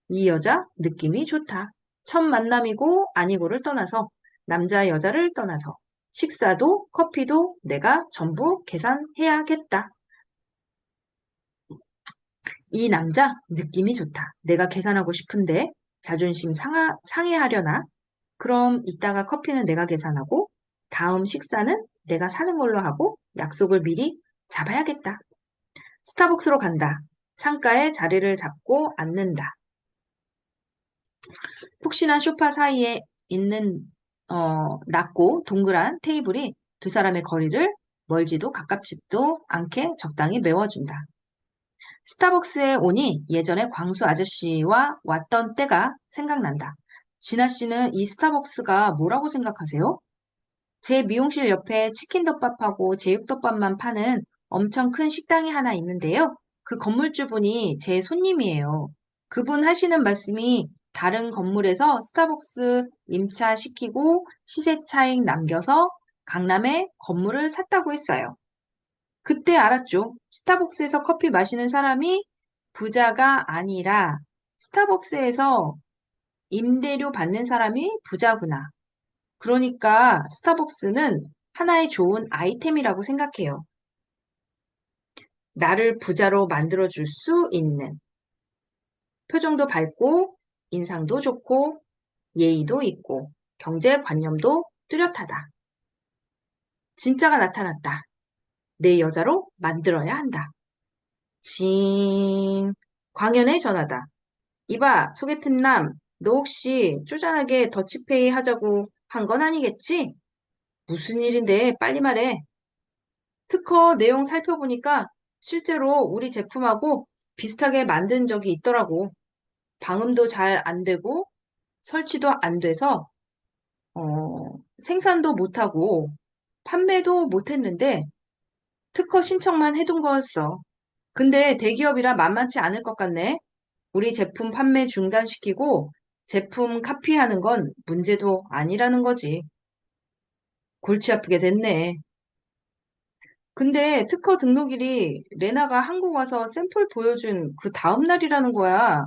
이 여자 느낌이 좋다. 첫 만남이고 아니고를 떠나서 남자 여자를 떠나서 식사도 커피도 내가 전부 계산해야겠다. 이 남자 느낌이 좋다. 내가 계산하고 싶은데 자존심 상해하려나? 그럼 이따가 커피는 내가 계산하고 다음 식사는 내가 사는 걸로 하고 약속을 미리 잡아야겠다. 스타벅스로 간다. 창가에 자리를 잡고 앉는다. 푹신한 소파 사이에 있는 낮고 동그란 테이블이 두 사람의 거리를 멀지도 가깝지도 않게 적당히 메워준다. 스타벅스에 오니 예전에 광수 아저씨와 왔던 때가 생각난다. 진아 씨는 이 스타벅스가 뭐라고 생각하세요? 제 미용실 옆에 치킨덮밥하고 제육덮밥만 파는 엄청 큰 식당이 하나 있는데요. 그 건물주분이 제 손님이에요. 그분 하시는 말씀이 다른 건물에서 스타벅스 임차시키고 시세 차익 남겨서 강남에 건물을 샀다고 했어요. 그때 알았죠. 스타벅스에서 커피 마시는 사람이 부자가 아니라 스타벅스에서 임대료 받는 사람이 부자구나. 그러니까 스타벅스는 하나의 좋은 아이템이라고 생각해요. 나를 부자로 만들어줄 수 있는 표정도 밝고 인상도 좋고 예의도 있고 경제관념도 뚜렷하다. 진짜가 나타났다. 내 여자로 만들어야 한다. 징. 광연의 전화다. 이봐, 소개팅남. 너 혹시 쪼잔하게 더치페이 하자고 한 건 아니겠지? 무슨 일인데 빨리 말해. 특허 내용 살펴보니까 실제로 우리 제품하고 비슷하게 만든 적이 있더라고. 방음도 잘 안 되고 설치도 안 돼서 생산도 못하고 판매도 못했는데 특허 신청만 해둔 거였어. 근데 대기업이라 만만치 않을 것 같네. 우리 제품 판매 중단시키고 제품 카피하는 건 문제도 아니라는 거지. 골치 아프게 됐네. 근데 특허 등록일이 레나가 한국 와서 샘플 보여준 그 다음 날이라는 거야.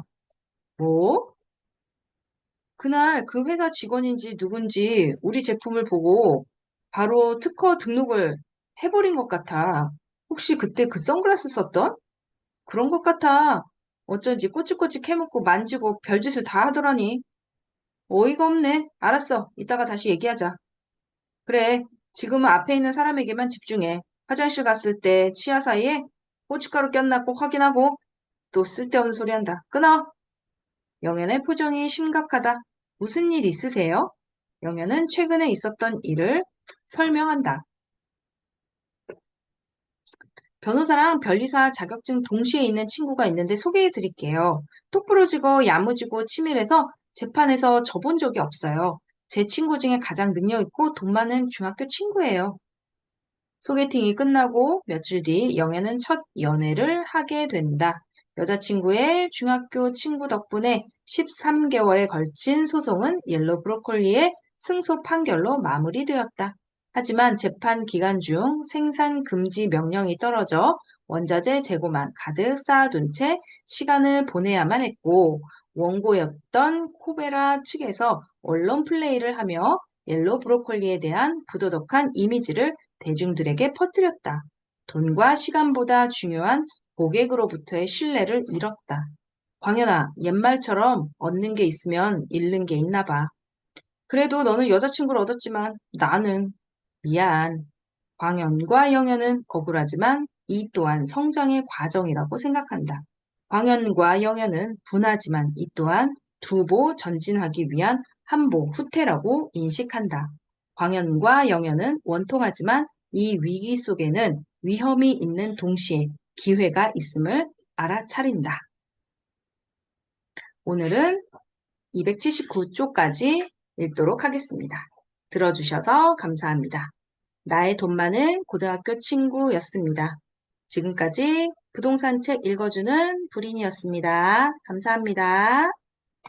뭐? 그날 그 회사 직원인지 누군지 우리 제품을 보고 바로 특허 등록을 해버린 것 같아. 혹시 그때 그 선글라스 썼던? 그런 것 같아. 어쩐지 꼬치꼬치 캐묻고 만지고 별짓을 다 하더라니. 어이가 없네. 알았어. 이따가 다시 얘기하자. 그래. 지금은 앞에 있는 사람에게만 집중해. 화장실 갔을 때 치아 사이에 고춧가루 꼈나 꼭 확인하고 또 쓸데없는 소리 한다. 끊어. 영현의 표정이 심각하다. 무슨 일 있으세요? 영현은 최근에 있었던 일을 설명한다. 변호사랑 변리사 자격증 동시에 있는 친구가 있는데 소개해 드릴게요. 똑부러지고 야무지고 치밀해서 재판에서 져본 적이 없어요. 제 친구 중에 가장 능력 있고 돈 많은 중학교 친구예요. 소개팅이 끝나고 며칠 뒤 영애는 첫 연애를 하게 된다. 여자친구의 중학교 친구 덕분에 13개월에 걸친 소송은 옐로 브로콜리의 승소 판결로 마무리되었다. 하지만 재판 기간 중 생산 금지 명령이 떨어져 원자재 재고만 가득 쌓아둔 채 시간을 보내야만 했고, 원고였던 코베라 측에서 언론 플레이를 하며 옐로 브로콜리에 대한 부도덕한 이미지를 대중들에게 퍼뜨렸다. 돈과 시간보다 중요한 고객으로부터의 신뢰를 잃었다. 광현아, 옛말처럼 얻는 게 있으면 잃는 게 있나 봐. 그래도 너는 여자친구를 얻었지만 나는 미안. 광현과 영현은 억울하지만 이 또한 성장의 과정이라고 생각한다. 광현과 영현은 분하지만 이 또한 두보 전진하기 위한 한보 후퇴라고 인식한다. 광현과 영현은 원통하지만 이 위기 속에는 위험이 있는 동시에 기회가 있음을 알아차린다. 오늘은 279쪽까지 읽도록 하겠습니다. 들어주셔서 감사합니다. 나의 돈 많은 고등학교 친구였습니다. 지금까지 부동산 책 읽어주는 불인이었습니다. 감사합니다.